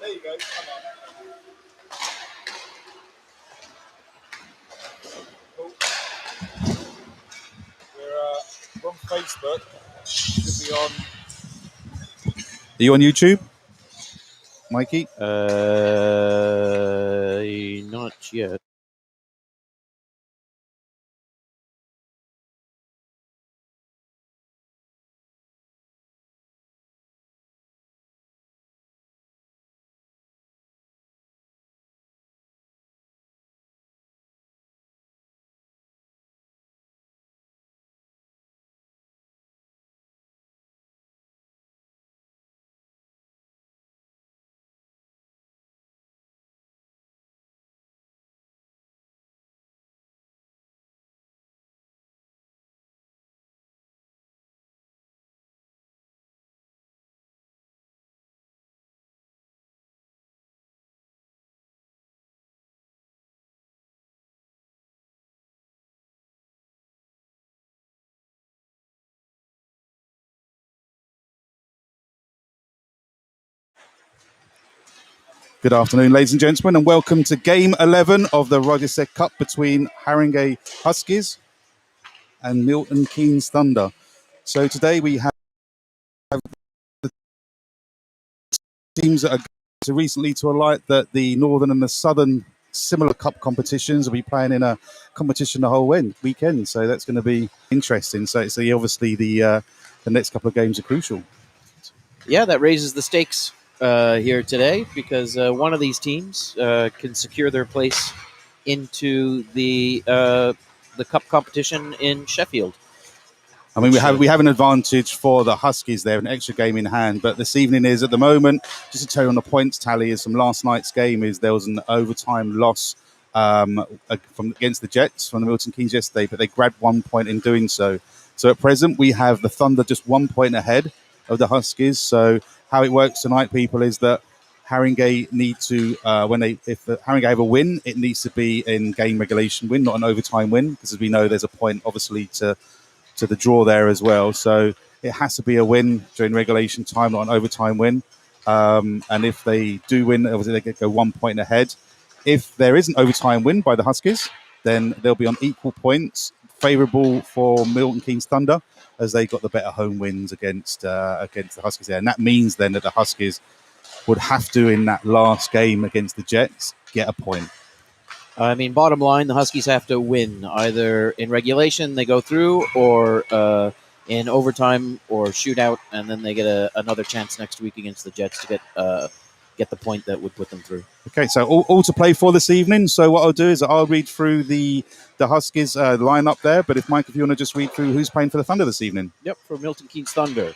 There you go. Come on. Cool. We're on Facebook. Should be on. Are you on YouTube, Mikey? Not yet. Good afternoon, ladies and gentlemen, and welcome to Game 11 of the Rajasek Cup between Haringey Huskies and Milton Keynes Thunder. So today we have the teams that are so recently to alight that the Northern and the Southern similar cup competitions will be playing in a competition the whole weekend. So that's going to be interesting. So obviously the next couple of games are crucial. Yeah, that raises the stakes here today because one of these teams can secure their place into the cup competition in Sheffield. I mean, we have an advantage for the Huskies there, an extra game in hand. But this evening is, at the moment, just to tell you on the points tally, is from last night's game, is there was an overtime loss from against the Jets from the Milton Keynes yesterday, but they grabbed 1 point in doing so. So at present, we have the Thunder just 1 point ahead of the Huskies. So how it works tonight, people, is that Haringey need to if Haringey have a win, it needs to be in game regulation win, not an overtime win, because as we know, there's a point obviously to the draw there as well. So it has to be a win during regulation time, not an overtime win. And if they do win, obviously they go 1 point ahead. If there is an overtime win by the Huskies, then they'll be on equal points, favourable for Milton Keynes Thunder, as they got the better home wins against the Huskies there. And that means then that the Huskies would have to, in that last game against the Jets, get a point. I mean, bottom line, the Huskies have to win either in regulation, they go through, or in overtime or shootout, and then they get another chance next week against the Jets to get the point that would put them through. Okay, so all to play for this evening. So what I'll do is I'll read through the Huskies lineup there. But if Mike, if you want to just read through who's playing for the Thunder this evening. Yep, for Milton Keynes Thunder,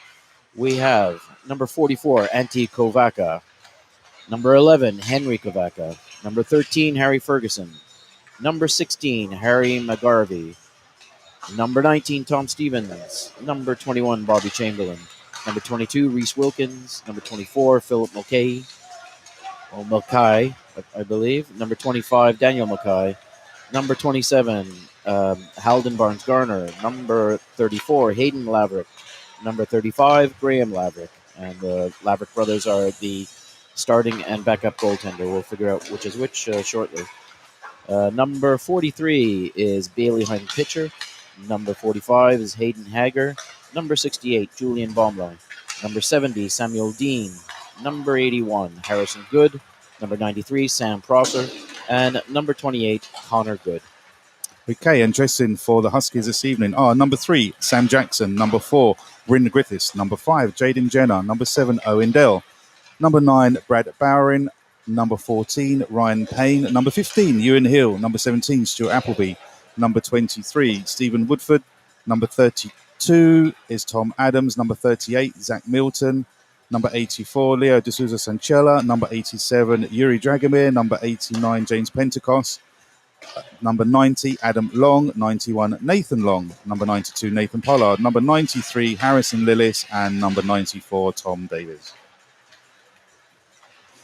we have number 44, Antti Kovaka. Number 11, Henry Kovaka. Number 13, Harry Ferguson. Number 16, Harry McGarvey. Number 19, Tom Stevens. Number 21, Bobby Chamberlain. Number 22, Reese Wilkins. Number 24, Philip Mulcahy. Or Mulcahy, I believe. Number 25, Daniel Mulcahy. Number 27, Halden Barnes Garner. Number 34, Hayden Laverick. Number 35, Graham Laverick. And the Laverick brothers are the starting and backup goaltender. We'll figure out which is which shortly. Number 43 is Bailey Hein Pitcher. Number 45 is Hayden Hager. Number 68, Julian Baumlau. Number 70, Samuel Dean. Number 81, Harrison Good. Number 93, Sam Prosser. And number 28, Connor Good. Okay, interesting for the Huskies this evening. Number 3, Sam Jackson. Number 4, Bryn Griffiths. Number 5, Jaden Jenner. Number 7, Owen Dell. Number 9, Brad Bowering. Number 14, Ryan Payne. Number 15, Ewan Hill. Number 17, Stuart Appleby. Number 23, Stephen Woodford. Number 32 is Tom Adams. Number 38, Zach Milton. Number 84, Leo De Souza Sanchella. Number 87, Yuri Dragomir. Number 89, James Pentecost. Number 90, Adam Long. 91, Nathan Long. Number 92, Nathan Pollard. Number 93, Harrison Lillis. And number 94, Tom Davis.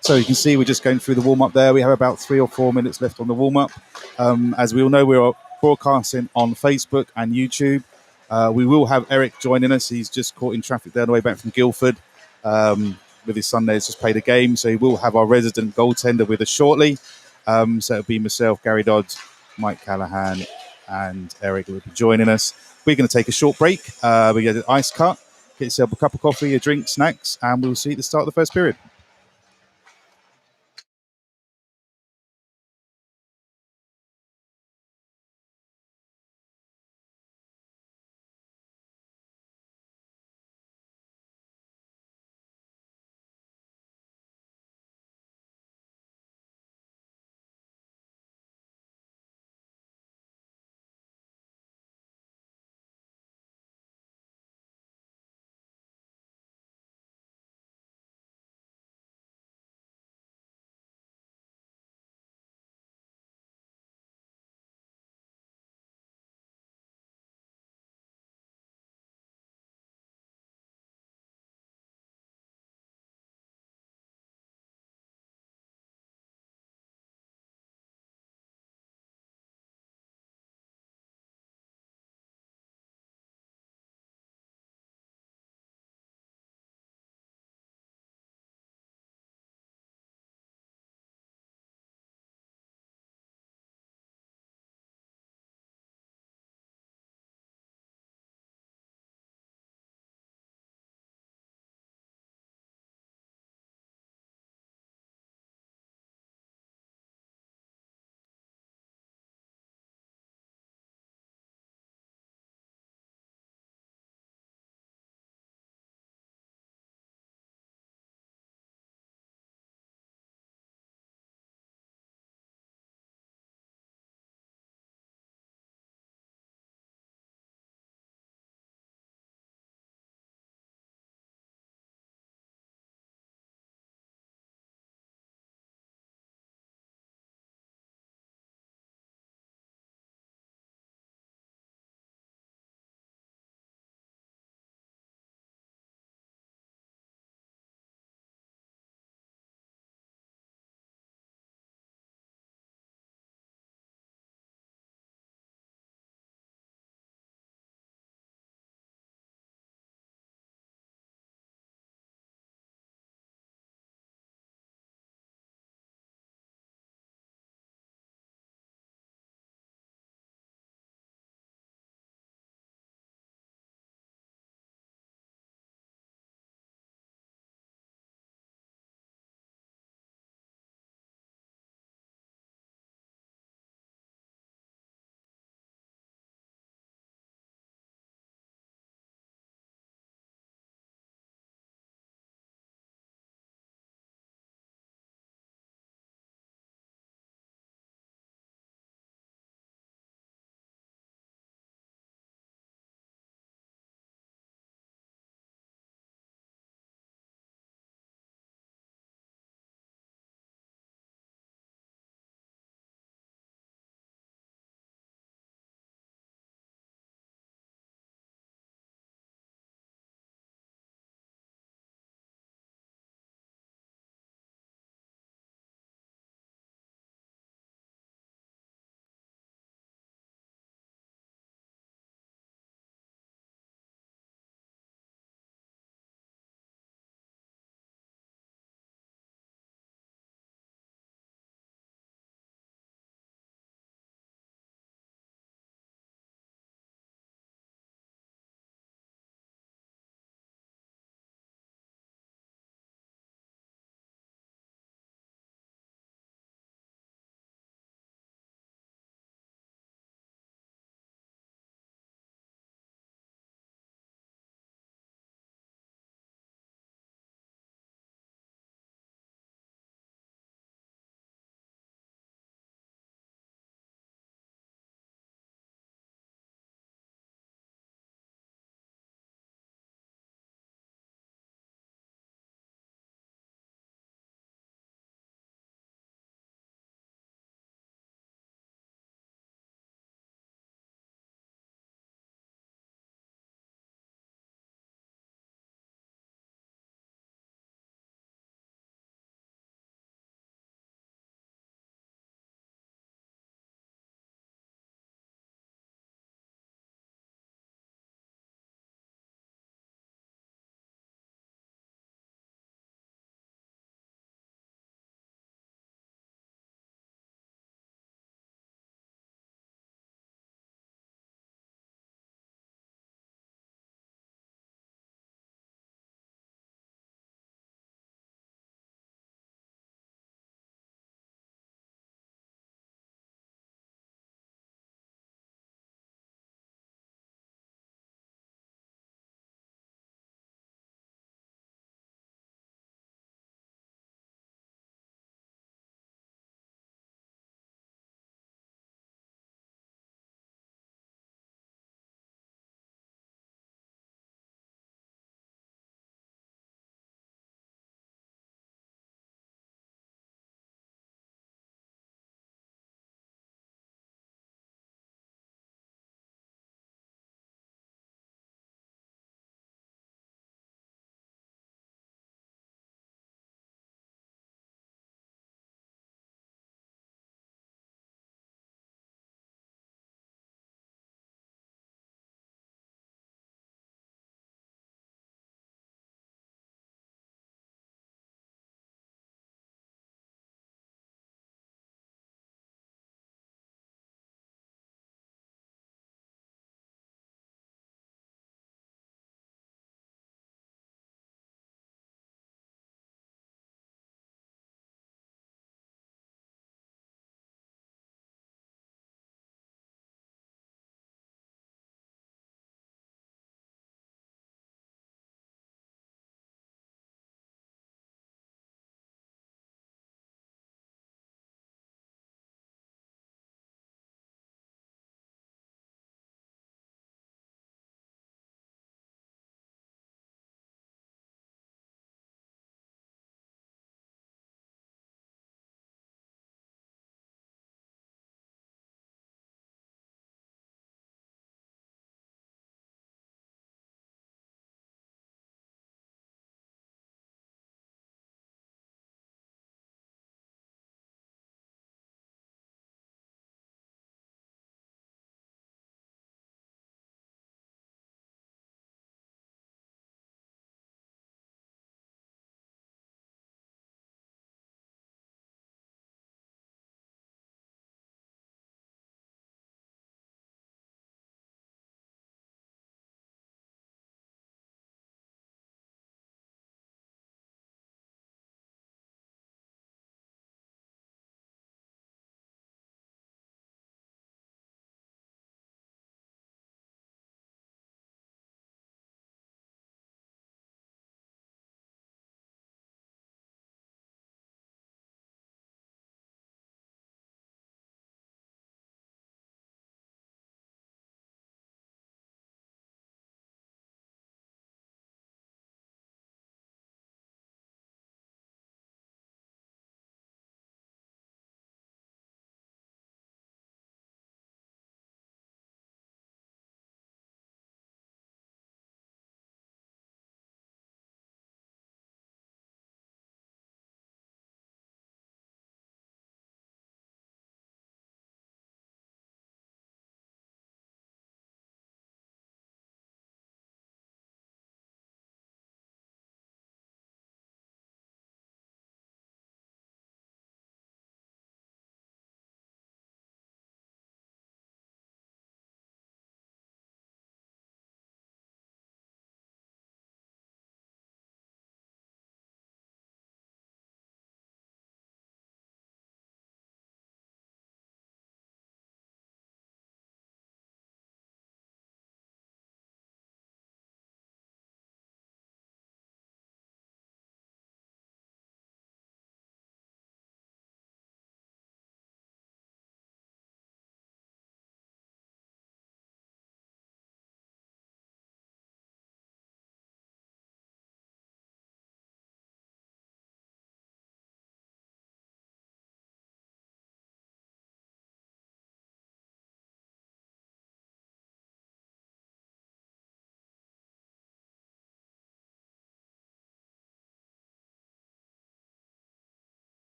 So you can see we're just going through the warm-up there. We have about 3 or 4 minutes left on the warm-up. As we all know, we're broadcasting on Facebook and YouTube. We will have Eric joining us. He's just caught in traffic there on the way back from Guildford. with his son there has just played a game, so he will have our resident goaltender with us shortly. So it'll be myself, Gary Dodd, Mike Callahan, and Eric will be joining us. We're going to take a short break. We get an ice cut, get yourself a cup of coffee, a drink, snacks, and we'll see you at the start of the first period.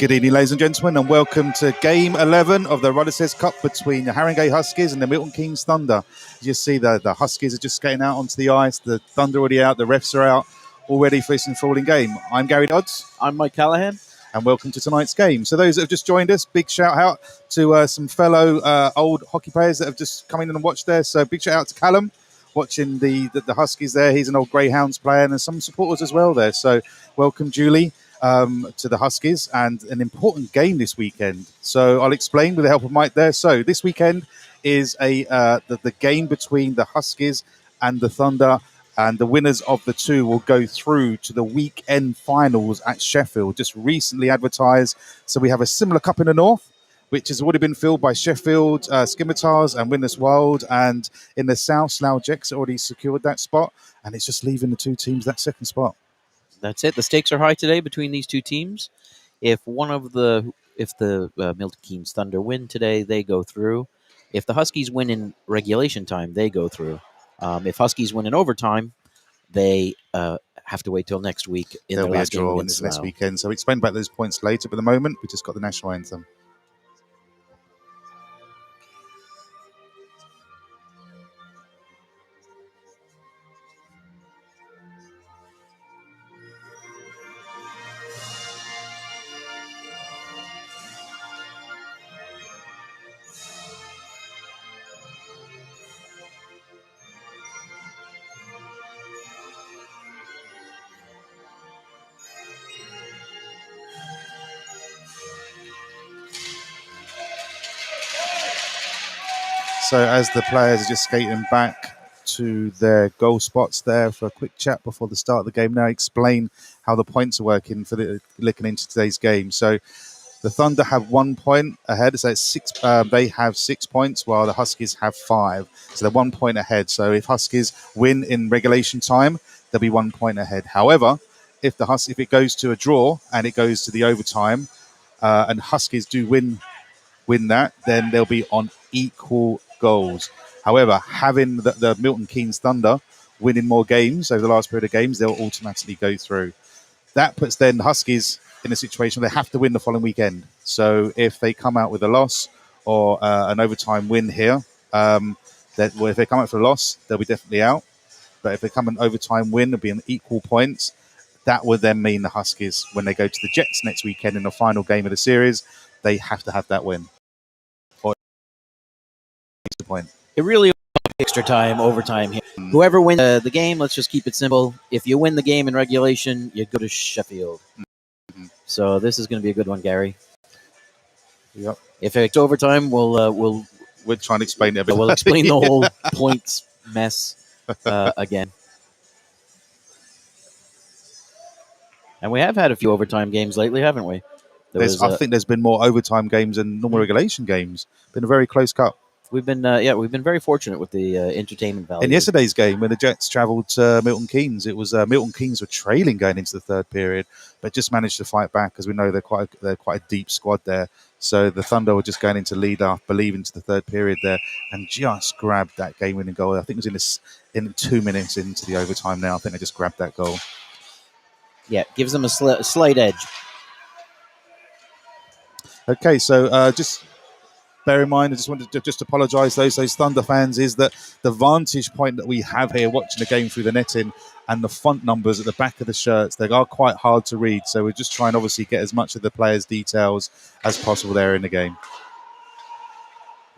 Good evening, ladies and gentlemen, and welcome to Game 11 of the Rutherford Cup between the Haringey Huskies and the Milton Keynes Thunder. You see the Huskies are just skating out onto the ice, the Thunder already out, the refs are out, all ready for this enthralling game. I'm Gary Dodds. I'm Mike Callahan. And welcome to tonight's game. So those that have just joined us, big shout out to some fellow old hockey players that have just come in and watched there. So big shout out to Callum, watching the Huskies there. He's an old Greyhounds player, and some supporters as well there. So welcome, Julie, to the Huskies, and an important game this weekend. So I'll explain with the help of Mike there. So this weekend is the game between the Huskies and the Thunder, and the winners of the two will go through to the weekend finals at Sheffield, just recently advertised. So we have a similar cup in the north, which has already been filled by Sheffield, Scimitars and Witness Wild. And in the south, Slough Jets already secured that spot. And it's just leaving the two teams that second spot. That's it. The stakes are high today between these two teams. If the Milton Keynes Thunder win today, they go through. If the Huskies win in regulation time, they go through. If Huskies win in overtime, they have to wait till next week. There'll be a draw in this next weekend. So we'll explain about those points later. But at the moment, we just got the national anthem. So as the players are just skating back to their goal spots there for a quick chat before the start of the game, now explain how the points are working for looking into today's game. So the Thunder have 1 point ahead, so it's six. They have 6 points, while the Huskies have 5. So they're 1 point ahead. So if Huskies win in regulation time, they'll be 1 point ahead. However, if it goes to a draw and it goes to the overtime, and Huskies do win that, then they'll be on equal goals. However, having the Milton Keynes Thunder winning more games over the last period of games, they'll automatically go through. That puts then the Huskies in a situation where they have to win the following weekend. So if they come out with a loss or an overtime win here, if they come out for a loss, they'll be definitely out. But if they come an overtime win, they'll be on equal points. That would then mean the Huskies, when they go to the Jets next weekend in the final game of the series, they have to have that win. Or the point. It really extra time, overtime here. Whoever wins the game, let's just keep it simple. If you win the game in regulation, you go to Sheffield. Mm-hmm. So this is going to be a good one, Gary. Yep. If it's overtime, we'll try and explain it a bit. We'll explain the whole points mess again. And we have had a few overtime games lately, haven't we? I think there's been more overtime games than normal regulation games. Been a very close cup. We've been very fortunate with the entertainment value. In yesterday's game, when the Jets travelled to Milton Keynes, it was Milton Keynes were trailing going into the third period, but just managed to fight back, because we know they're quite a deep squad there. So the Thunder were just going into lead, I believe, into the third period there, and just grabbed that game-winning goal. I think it was in 2 minutes into the overtime. Now I think they just grabbed that goal. Yeah, gives them a slight edge. Okay, so just bear in mind, I just wanted to just apologise those Thunder fans, is that the vantage point that we have here watching the game through the netting and the font numbers at the back of the shirts, they are quite hard to read. So we're just trying, obviously, get as much of the players' details as possible there in the game.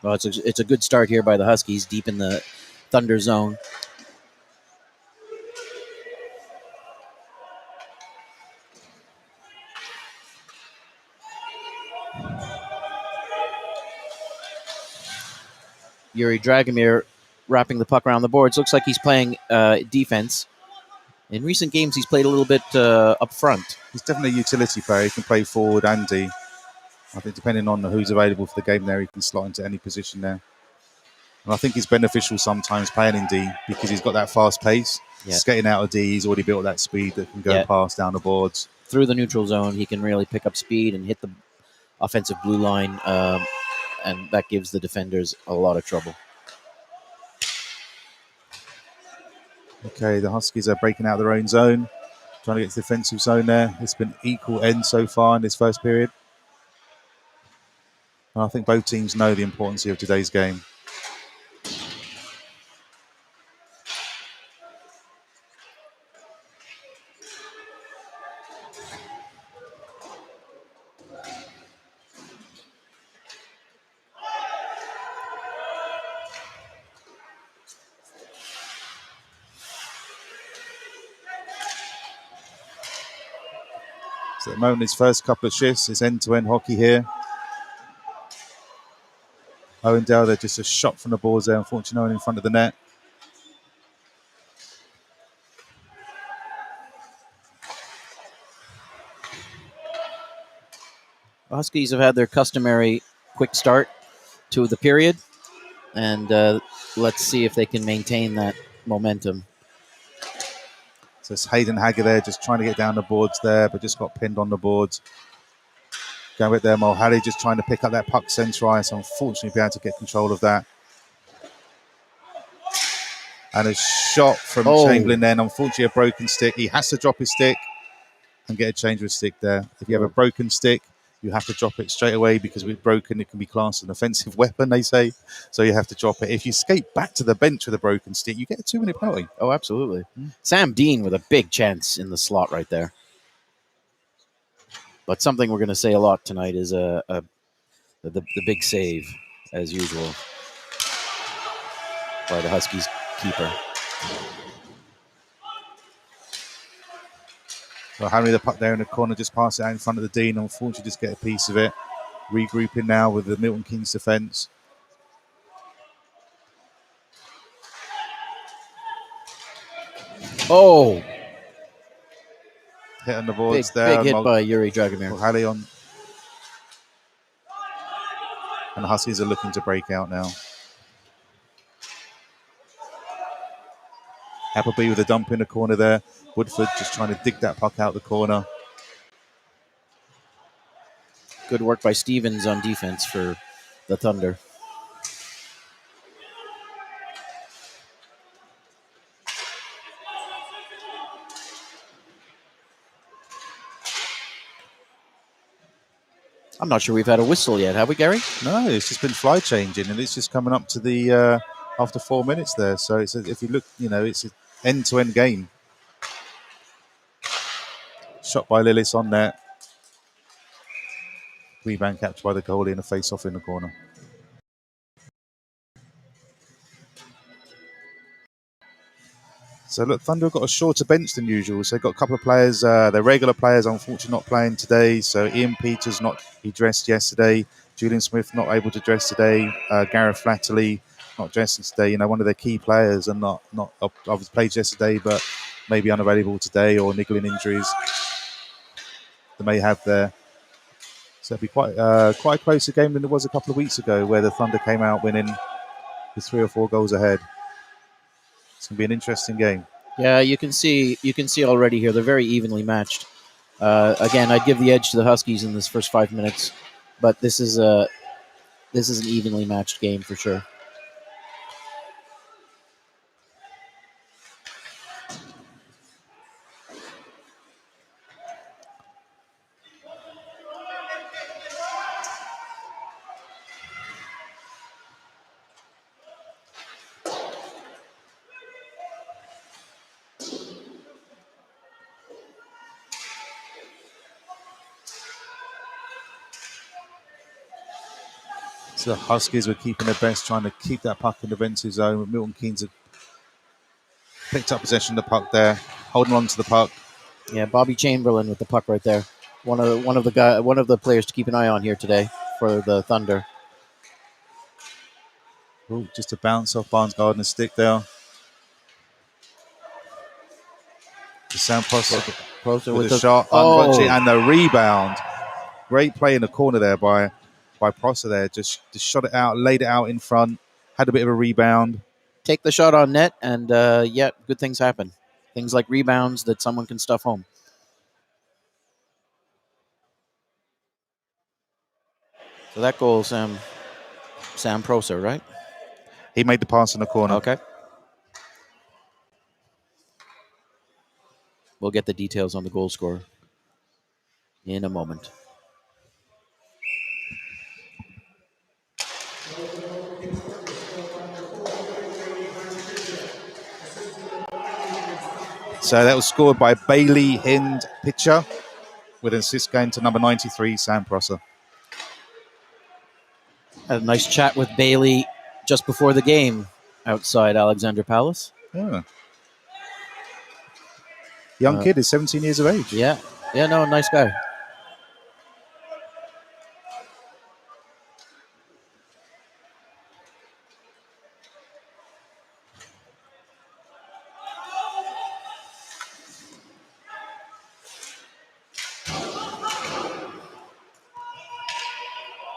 Well, it's a good start here by the Huskies, deep in the Thunder zone. Yuri Dragomir wrapping the puck around the boards. Looks like he's playing defense. In recent games, he's played a little bit up front. He's definitely a utility player. He can play forward and D. I think depending on who's available for the game there, he can slot into any position there. And I think it's beneficial sometimes playing in D, because he's got that fast pace. Yeah. Skating out of D, he's already built that speed that can go past down the boards. Through the neutral zone, he can really pick up speed and hit the offensive blue line, and that gives the defenders a lot of trouble. Okay, the Huskies are breaking out of their own zone, trying to get to the defensive zone there. It's been equal end so far in this first period. And I think both teams know the importance of today's game. So at the moment, his first couple of shifts, it's end-to-end hockey here. Owendale, they're just a shot from the boards there. Unfortunately, no one in front of the net. The Huskies have had their customary quick start to the period, and let's see if they can maintain that momentum. So it's Hayden Hager there, just trying to get down the boards there, but just got pinned on the boards. Going with there, Mulhally just trying to pick up that puck centre ice. Unfortunately, be able to get control of that. And a shot from Chamberlain then. Unfortunately, a broken stick. He has to drop his stick and get a change of stick there. If you have a broken stick, you have to drop it straight away because with broken, it can be classed as an offensive weapon, they say. So you have to drop it. If you skate back to the bench with a broken stick, you get a 2-minute penalty. Oh, absolutely. Sam Dean with a big chance in the slot right there. But something we're going to say a lot tonight is the big save, as usual, by the Huskies keeper. Well, Henry, the puck there in the corner, just pass it out in front of the Dean. Unfortunately, just get a piece of it. Regrouping now with the Milton Keynes defence. Oh! Hit on the boards there. Big hit by Yuri Dragomir. Mulhally on. And the Huskies are looking to break out now. Appleby with a dump in the corner there. Woodford just trying to dig that puck out the corner. Good work by Stevens on defense for the Thunder. I'm not sure we've had a whistle yet, have we, Gary? No, it's just been fly changing, and it's just coming up to the after 4 minutes there. So it's if you look, it's an end-to-end game. Shot by Lillis on net. Rebound captured by the goalie and a face-off in the corner. So look, Thunder have got a shorter bench than usual. So they've got a couple of players, their regular players, unfortunately not playing today. So Ian Peters he dressed yesterday. Julian Smith not able to dress today. Gareth Flatterly not dressing today. One of their key players and not obviously played yesterday, but maybe unavailable today or niggling injuries they may have there. So it'll be quite a closer game than it was a couple of weeks ago, where the Thunder came out winning with 3 or 4 goals ahead. It's going to be an interesting game. Yeah, you can see already here they're very evenly matched. Again, I'd give the edge to the Huskies in this first 5 minutes, but this is an evenly matched game for sure. So the Huskies were keeping their best, trying to keep that puck in the defensive zone. Milton Keynes had picked up possession of the puck there, holding on to the puck. Yeah, Bobby Chamberlain with the puck right there. One of the players to keep an eye on here today for the Thunder. Ooh, just a bounce off Barnes Gardner's stick there. The sound Prosser with the shot, and the rebound. Great play in the corner there by Prosser there. Just shot it out, laid it out in front, had a bit of a rebound. Take the shot on net, and good things happen. Things like rebounds that someone can stuff home. So that goal, Sam Prosser, right? He made the pass in the corner. Okay. We'll get the details on the goal scorer in a moment. So that was scored by Bailey Hind Pitcher with an assist going to number 93, Sam Prosser. Had a nice chat with Bailey just before the game outside Alexander Palace. Yeah. Young kid is 17 years of age. Yeah, no, nice guy.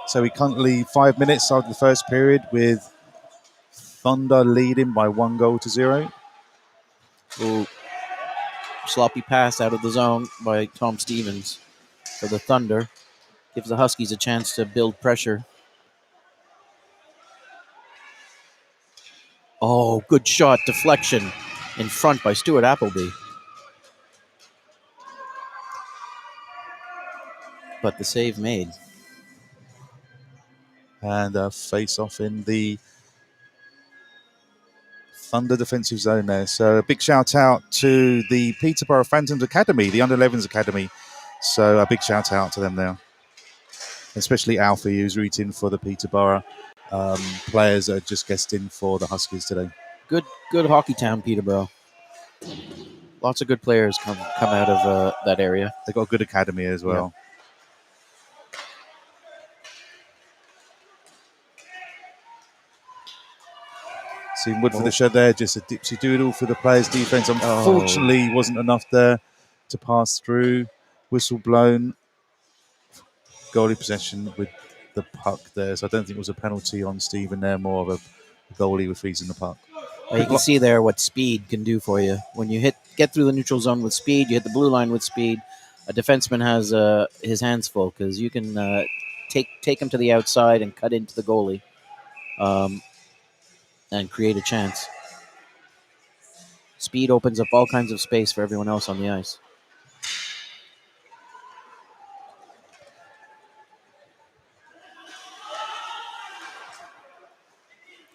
So we currently 5 minutes after the first period with Thunder leading by 1-0. Ooh, sloppy pass out of the zone by Tom Stevens for the Thunder. Gives the Huskies a chance to build pressure. Oh, good shot. Deflection in front by Stuart Appleby. But the save made. And a face off in the Thunder defensive zone there. So a big shout out to the Peterborough Phantoms Academy, the Under 11s Academy. So a big shout out to them there. Especially Alfie, who's rooting for the Peterborough players that are just guesting for the Huskies today. Good hockey town, Peterborough. Lots of good players come out of that area. They've got a good academy as well. Yeah. Seeing Woodford the shed there, just a dipsy doodle for the players' defense. Unfortunately, wasn't enough there to pass through. Whistle blown. Goalie possession with the puck there. So I don't think it was a penalty on Stephen there, more of a goalie with freezing the puck. Well, you can see there what speed can do for you. When you get through the neutral zone with speed, you hit the blue line with speed. A defenseman has his hands full because you can take him to the outside and cut into the goalie and create a chance. Speed opens up all kinds of space for everyone else on the ice.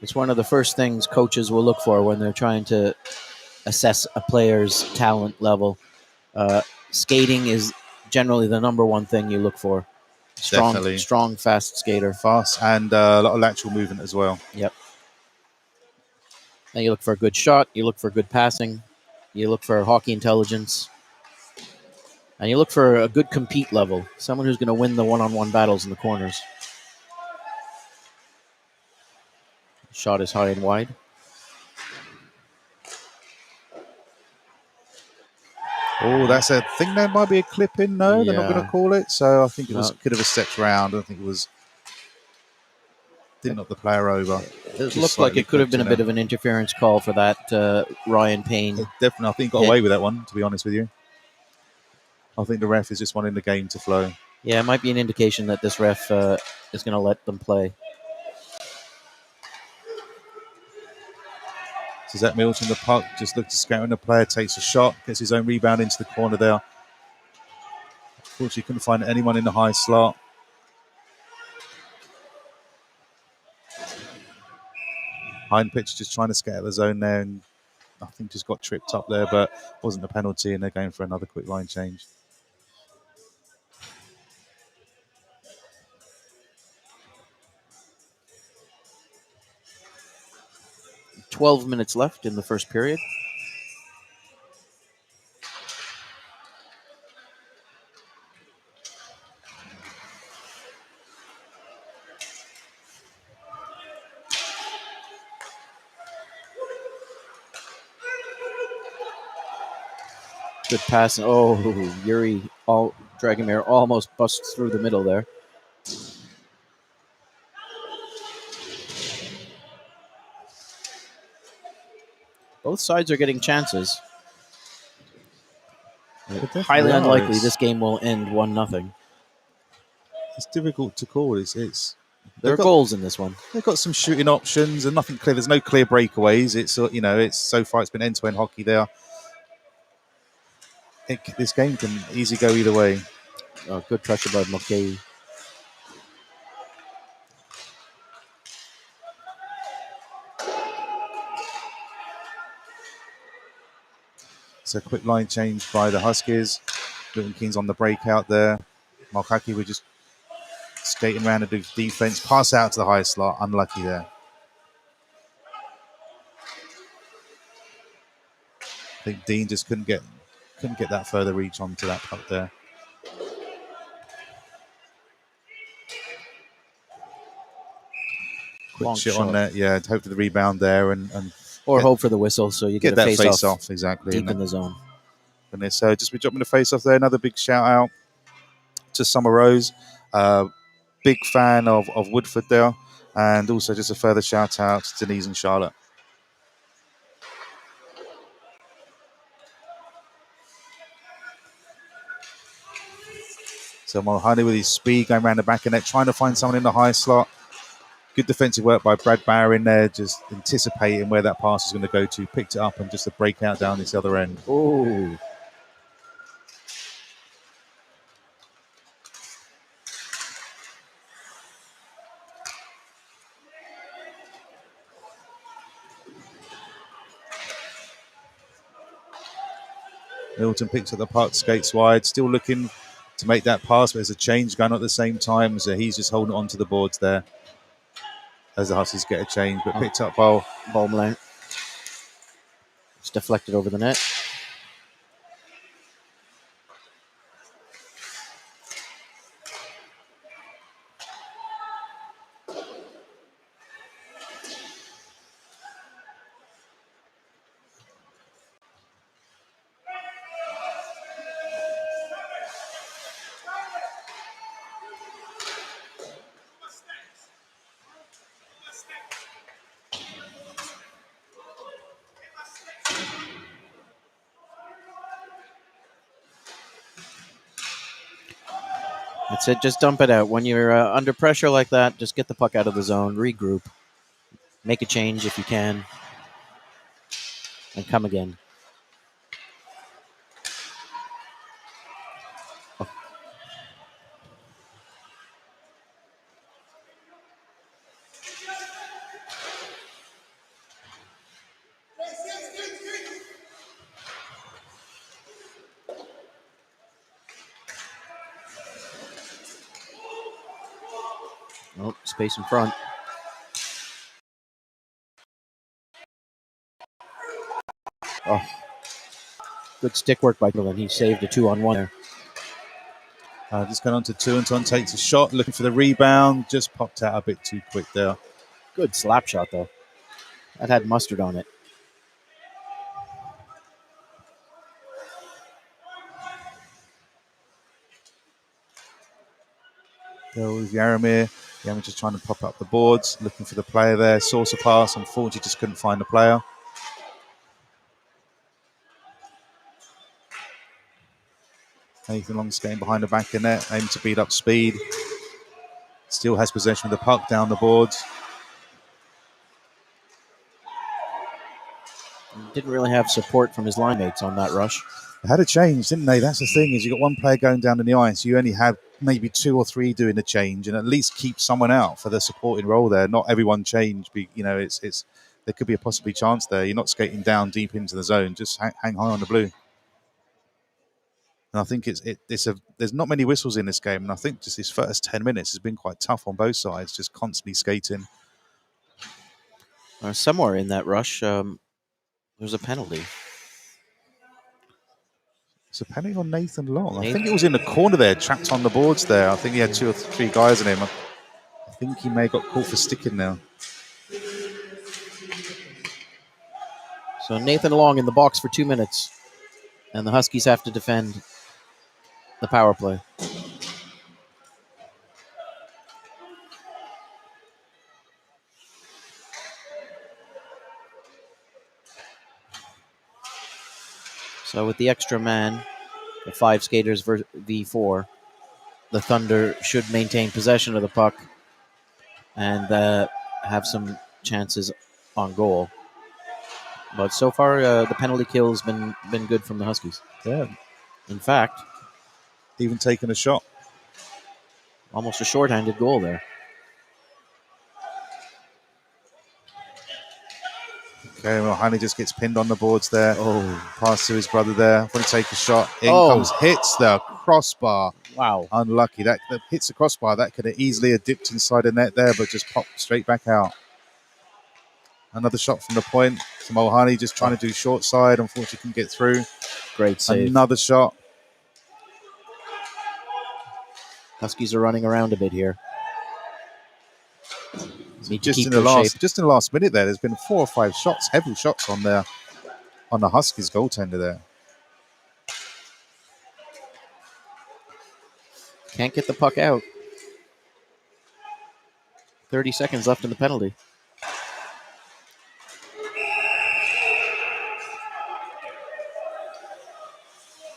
It's one of the first things coaches will look for when they're trying to assess a player's talent level. Skating is generally the number one thing you look for. Strong, fast skater. Fast and a lot of lateral movement as well. Yep. And you look for a good shot. You look for good passing. You look for hockey intelligence. And you look for a good compete level. Someone who's going to win the one-on-one battles in the corners. Shot is high and wide. Oh, that's a thing. There might be a clip in. No, they're not going to call it. So I think it could have stepped round. I don't think it was. Didn't knock the player over. It looked like it could have been a bit of an interference call for that Ryan Payne. Definitely, I think got away with that one, to be honest with you. I think the ref is just wanting the game to flow. Yeah, it might be an indication that this ref is going to let them play. So Zach Milton, the puck, just looks to scout the player, takes a shot, gets his own rebound into the corner there. Unfortunately, couldn't find anyone in the high slot. Hind pitch just trying to scatter the zone there, and I think just got tripped up there, but wasn't a penalty, and they're going for another quick line change. "12 minutes left in the first period. Good pass. Oh, Yuri Dragomir almost busts through the middle there. Both sides are getting chances. Highly unlikely this game will end 1-0. It's difficult to call. There are goals in this one. They've got some shooting options and nothing clear. There's no clear breakaways. It's so far it's been end-to-end hockey there. This game can easily go either way. Good pressure by Mulcahy. So quick line change by the Huskies. Milton Keynes on the breakout there. Malkaki were just skating around to do defense. Pass out to the high slot. Unlucky there. I think Dean just couldn't get that further reach onto that puck there. Quick Long shot shot. on net. Yeah, hope for the rebound there and Or hope for the whistle so you get get, that a face off off exactly. deep in the zone. And so just be dropping the face off there. Another big shout out to Summer Rose. Big fan of Woodford there. And also just a further shout out to Denise and Charlotte. So Mulhoney with his speed going around the back of net, trying to find someone in the high slot. Good defensive work by Brad Bauer in there, just anticipating where that pass is going to go to. Picked it up and just a breakout down this other end. Oh. Milton picks up the puck, skates wide, still looking to make that pass, but there's a change going on at the same time. So he's just holding on to the boards there as the Huskies get a change, but picked up ball. Baumler. It's deflected over the net. That's it. Just dump it out. When you're under pressure like that, just get the puck out of the zone, regroup, make a change if you can, and come again. Oh, space in front. Oh, good stick work by Dylan. He saved a 2-on-1 there. Just going on to Tuanton, takes a shot, looking for the rebound, just popped out a bit too quick there. Good slap shot, though. That had mustard on it. There was Yaromir. Yaromir just trying to pop up the boards, looking for the player there. Source a pass, unfortunately just couldn't find the player. Nathan Long skating behind the back of net, aiming to beat up speed. Still has possession of the puck down the boards. Didn't really have support from his line mates on that rush. They had a change, didn't they? That's the thing, is you got one player going down in the ice. You only have maybe 2 or 3 doing the change, and at least keep someone out for the supporting role there. Not everyone change. You know, it's there could be a possibly chance there. You're not skating down deep into the zone. Just hang high on the blue. And I think there's not many whistles in this game, and I think just this first 10 minutes has been quite tough on both sides, just constantly skating. Somewhere in that rush, there's a penalty. It's a penalty on Nathan Long. I think it was in the corner there, trapped on the boards there. I think he had 2 or 3 guys in him. I think he may have got caught for sticking now. So Nathan Long in the box for 2 minutes, and the Huskies have to defend the power play. So with the extra man, the 5 skaters v4, the Thunder should maintain possession of the puck and have some chances on goal. But so far, the penalty kill has been good from the Huskies. Yeah. In fact, even taking a shot. Almost a shorthanded goal there. Okay, well, Honey just gets pinned on the boards there. Oh, Pass to his brother there. Want to take a shot. In Oh. comes, hits the crossbar. wow. Unlucky. That hits the crossbar. That could have easily have dipped inside the net there, but just popped straight back out. Another shot from the point. From Ohani just trying to do short side. Unfortunately, couldn't get through. Great save. Another shot. Huskies are running around a bit here. Need to Just keep in the their last, shape. just in the last minute, there's been 4 or 5 shots, heavy shots on the Huskies goaltender there. Can't get the puck out. 30 seconds left in the penalty.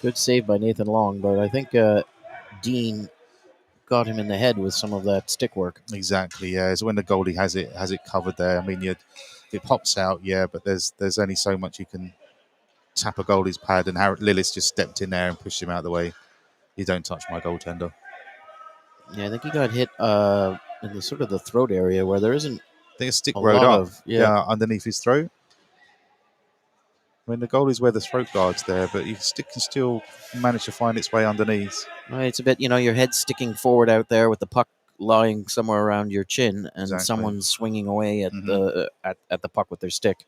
Good save by Nathan Long, but I think Dean got him in the head with some of that stick work. Exactly, yeah. It's when the goalie has it covered there. I mean, it pops out, yeah, but there's only so much you can tap a goalie's pad, and Lillis just stepped in there and pushed him out of the way. You don't touch my goaltender. Yeah, I think he got hit in the sort of the throat area where there isn't I think a stick a rode lot up, of underneath his throat. I mean, the goalies wear the throat guards there, but your stick can still manage to find its way underneath. It's a bit, your head sticking forward out there with the puck lying somewhere around your chin, and Exactly. someone's swinging away at the at the puck with their stick.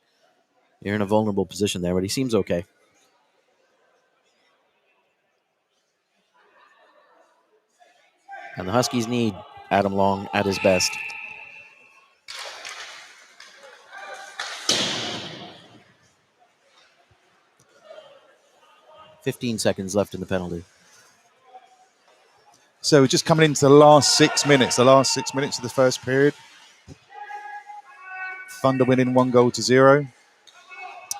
You're in a vulnerable position there, but he seems okay. And the Huskies need Adam Long at his best. "15 seconds left in the penalty." So we're just coming into the last 6 minutes. The last 6 minutes of the first period. Thunder winning 1-0.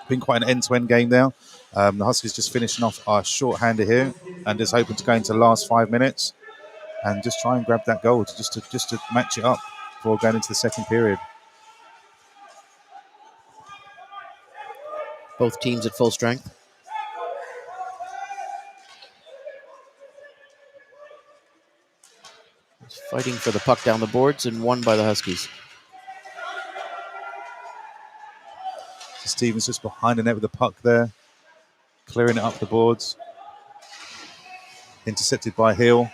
Been quite an end-to-end game now. The Huskies just finishing off our shorthander here, and just hoping to go into the last 5 minutes and just try and grab that goal just to match it up before going into the second period. Both teams at full strength. Fighting for the puck down the boards and won by the Huskies. So Stevens just behind the net with the puck there, clearing it up the boards. Intercepted by Hill.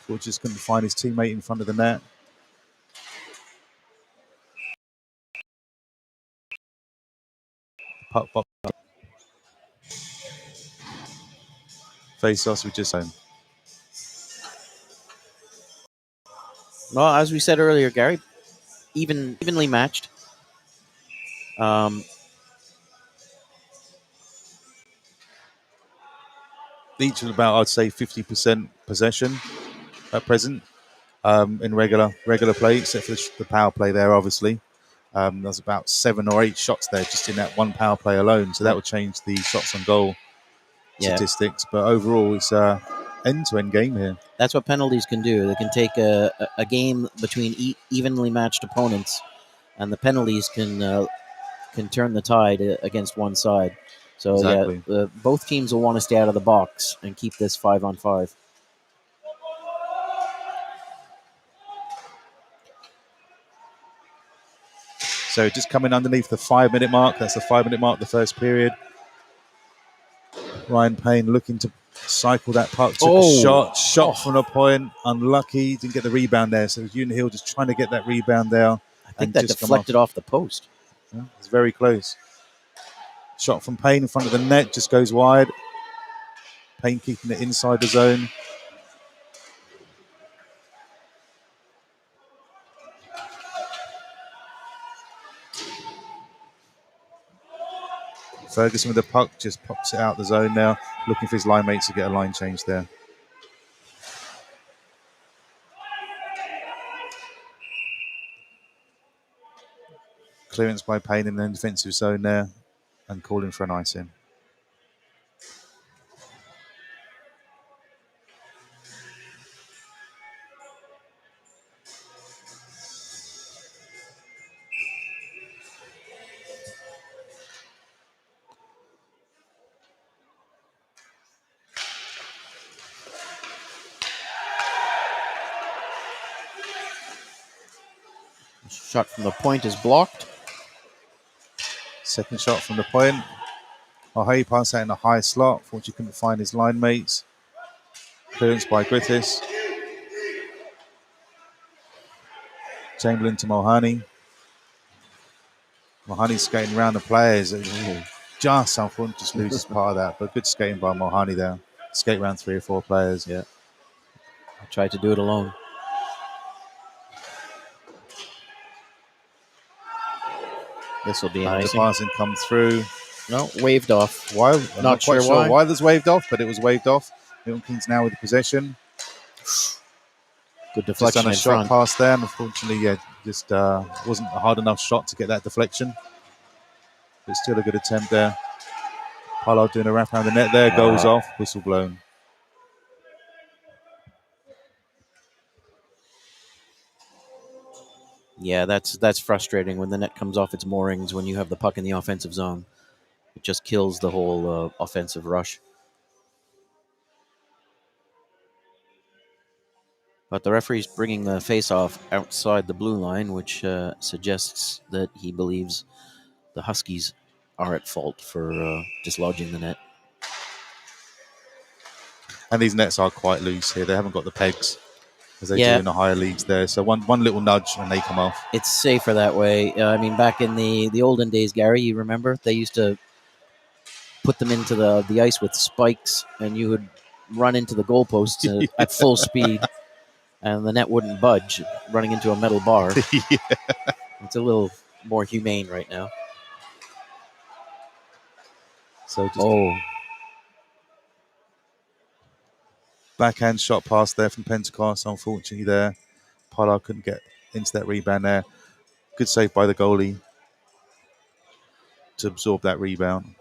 Who just couldn't find his teammate in front of the net. Puck. Face-offs with just home. Well, as we said earlier, Gary, evenly matched. Each of about, I'd say, 50% possession at present in regular play, except for the power play there, obviously. There's about 7 or 8 shots there just in that one power play alone, so that would change the shots on goal statistics. But overall, it's an end-to-end game here. That's what penalties can do. They can take a game between evenly matched opponents, and the penalties can turn the tide against one side. So Exactly. both teams will want to stay out of the box and keep this 5-on-5. So just coming underneath the 5-minute mark. That's the 5-minute mark, the first period. Ryan Payne looking to cycle that puck. Took a shot from the point. Unlucky. Didn't get the rebound there. So Ewan Hill just trying to get that rebound there. I think that deflected off the post. Yeah, it's very close. Shot from Payne in front of the net. Just goes wide. Payne keeping it inside the zone. Ferguson with the puck just pops it out the zone now, looking for his line mates to get a line change there. Clearance by Payne in the defensive zone there and calling for an ice in. Shot from the point is blocked. Second shot from the point. O'Hay passed out in a high slot. Fortunately, couldn't find his line mates. Clearance by Griffiths. Chamberlain to Mohani. Mohani skating around the players. Just unfortunately just loses part of that, but good skating by Mohani there. Skate around 3 or 4 players. Yeah. I tried to do it alone. This will be an The icing. passing come through. No, waved off. Why? I'm not quite sure sure why. why this waved off, but it was waved off. Milton Keynes now with the possession. Good Just deflection done a in shot front. past there. Unfortunately, yeah, just wasn't a hard enough shot to get that deflection. But still a good attempt there. Pollard doing a wrap around the net there. Goes off. Whistle blown. Yeah, that's frustrating when the net comes off its moorings when you have the puck in the offensive zone. It just kills the whole offensive rush. But the referee's bringing the face-off outside the blue line, which suggests that he believes the Huskies are at fault for dislodging the net. And these nets are quite loose here. They haven't got the pegs as they do Yeah. in the higher leagues there. So one little nudge and they come off. It's safer that way. I mean, back in the olden days, Gary, you remember? They used to put them into the ice with spikes, and you would run into the goalposts at full speed, and the net wouldn't budge, running into a metal bar. Yeah. It's a little more humane right now. So just backhand shot pass there from Pentecost. Unfortunately there, Pollard couldn't get into that rebound there. Good save by the goalie to absorb that rebound.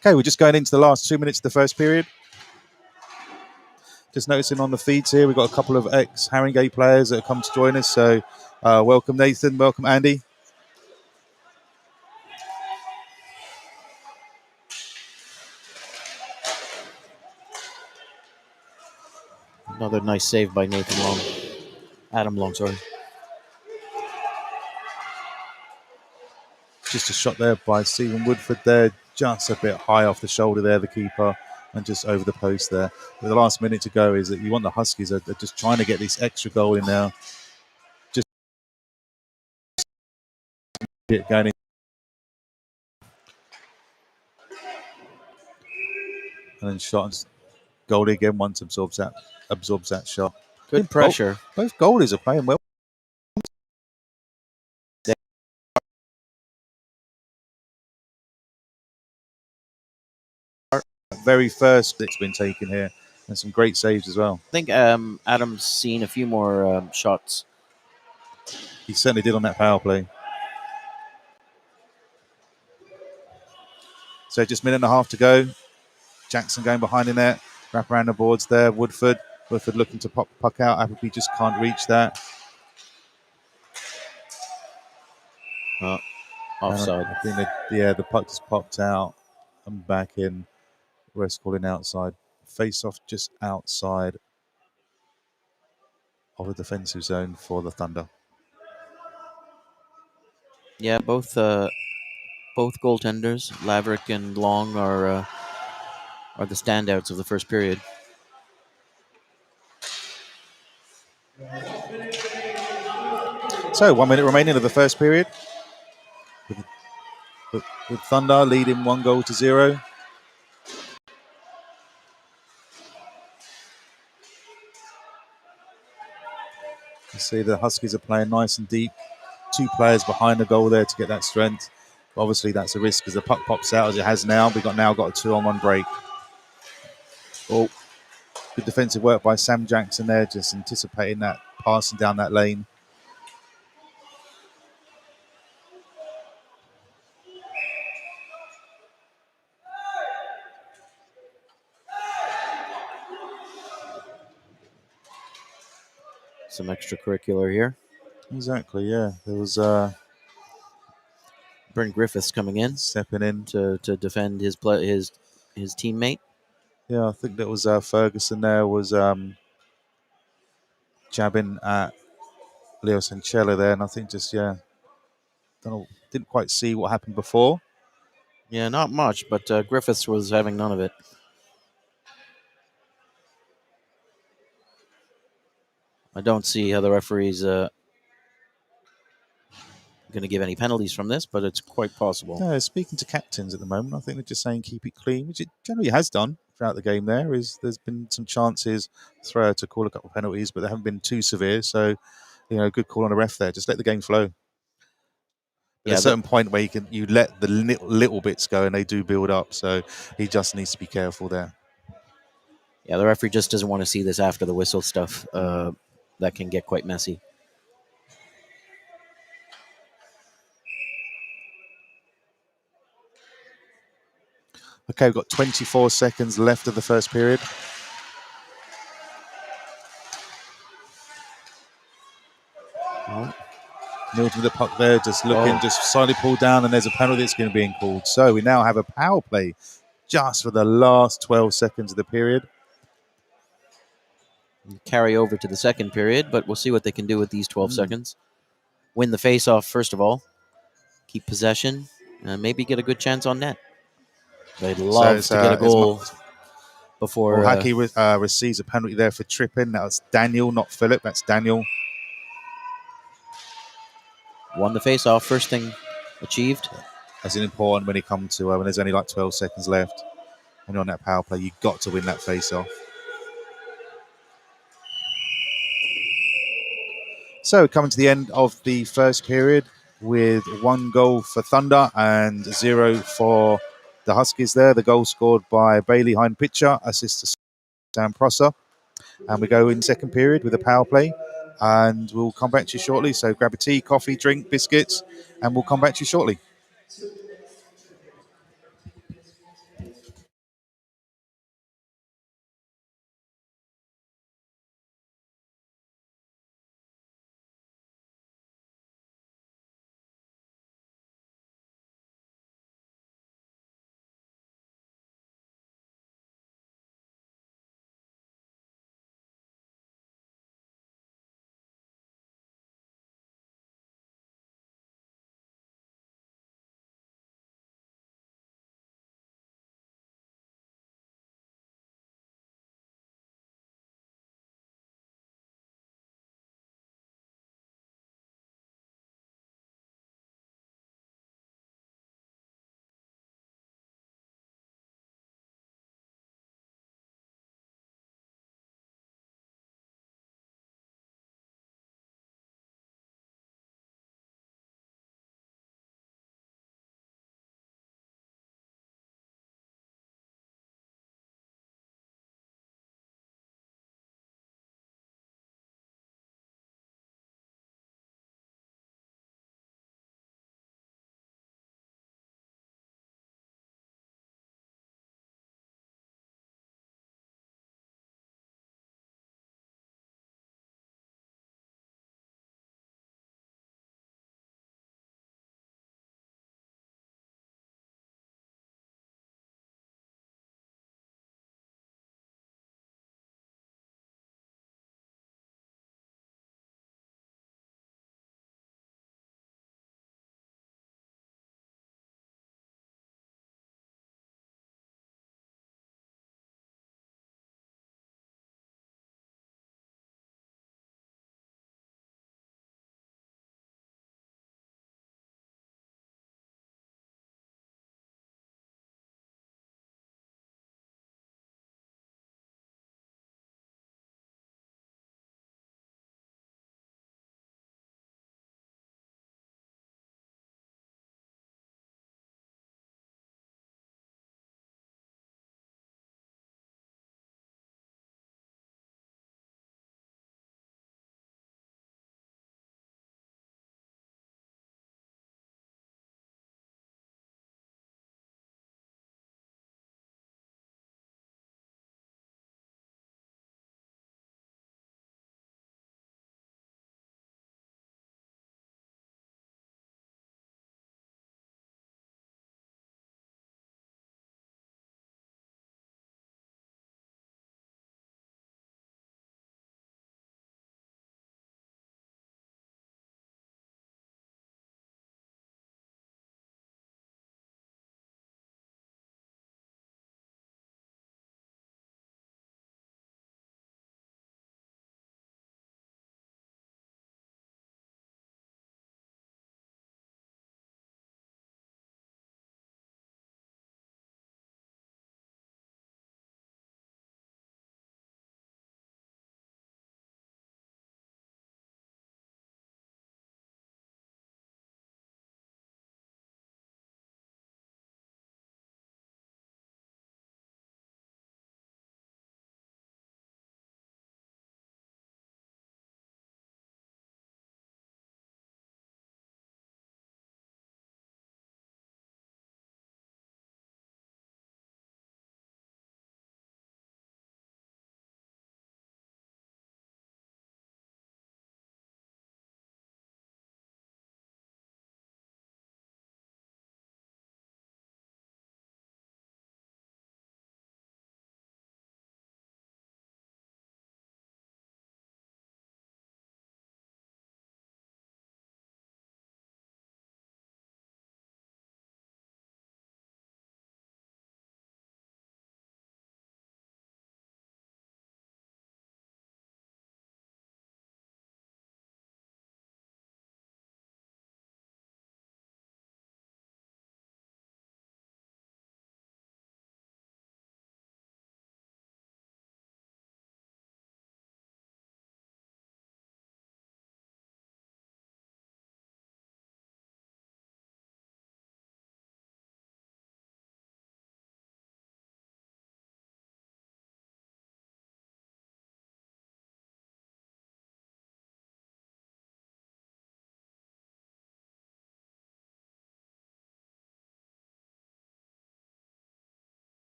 Okay, we're just going into the last 2 minutes of the first period. Just noticing on the feeds here, we've got a couple of ex-Haringey players that have come to join us. So welcome Nathan, welcome Andy. Another nice save by Nathan Long. Adam Long, sorry. Just a shot there by Stephen Woodford there, just a bit high off the shoulder there, the keeper, and just over the post there. But the last minute to go is that you want the Huskies are just trying to get this extra goal in now. Just get going in. And then shot goalie again once absorbs that shot. Good pressure. Both goalies are playing well. Very first that's been taken here, and some great saves as well. I think Adam's seen a few more shots. He certainly did on that power play. So just a minute and a half to go. Jackson going behind the net, wrap around the boards there. Woodford looking to pop the puck out. Appleby just can't reach that. Offside. I think that the puck just popped out and back in. West calling outside. Face off just outside of the defensive zone for the Thunder. Yeah, both goaltenders, Laverick and Long, are the standouts of the first period. So 1 minute remaining of the first period. With Thunder leading 1-0. You see the Huskies are playing nice and deep. 2 players behind the goal there to get that strength. But obviously that's a risk as the puck pops out as it has now. We've got a 2-on-1 break. Oh, good defensive work by Sam Jackson there, just anticipating that, passing down that lane. Some extracurricular here. Exactly, yeah. There was Brent Griffiths coming in stepping in to defend his teammate. Yeah, I think that was Ferguson there was jabbing at Leo Sanchella there, and I think just Don't know, didn't quite see what happened before. Yeah, not much, but Griffiths was having none of it. I don't see how the referee's going to give any penalties from this, but it's quite possible. No, speaking to captains at the moment, I think they're just saying keep it clean, which it generally has done throughout the game. There's been some chances throughout to call a couple of penalties, but they haven't been too severe. So, good call on the ref there. Just let the game flow. At Yeah, a certain point where you let the little bits go and they do build up. So he just needs to be careful there. Yeah, the referee just doesn't want to see this after the whistle stuff. That can get quite messy. Okay, we've got 24 seconds left of the first period. Milton with the puck there, just looking, just slightly pulled down, and there's a penalty that's going to be called. So we now have a power play just for the last 12 seconds of the period. Carry over to the second period, but we'll see what they can do with these 12 seconds. Win the face-off, first of all. Keep possession, and maybe get a good chance on net. They'd love to get a goal before... Well, Hackey receives a penalty there for tripping. That was Daniel, not Philip. That's Daniel. Won the face-off, first thing achieved. That's important when it comes to when there's only like 12 seconds left. When you're on that power play, you've got to win that face-off. So coming to the end of the first period with 1 goal for Thunder and 0 for the Huskies there. The goal scored by Bailey Hind Pitcher, assist to Sam Prosser. And we go in second period with a power play. And we'll come back to you shortly. So grab a tea, coffee, drink, biscuits, and we'll come back to you shortly.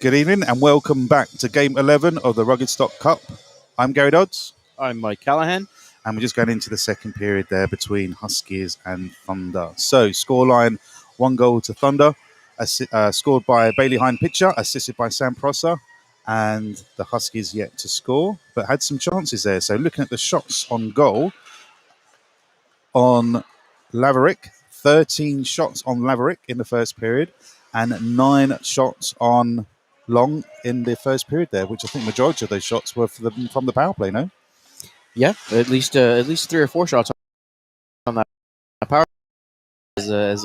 Good evening and welcome back to Game 11 of the Rugged Stock Cup. I'm Gary Dodds. I'm Mike Callahan. And we're just going into the second period there between Huskies and Thunder. So, scoreline, 1 goal to Thunder, scored by Bailey Hine pitcher, assisted by Sam Prosser. And the Huskies yet to score, but had some chances there. So, looking at the shots on goal, on Laverick, 13 shots on Laverick in the first period, and 9 shots on Long in the first period there, which I think majority of those shots were from the power play, no? Yeah, at least 3 or 4 shots on that power. So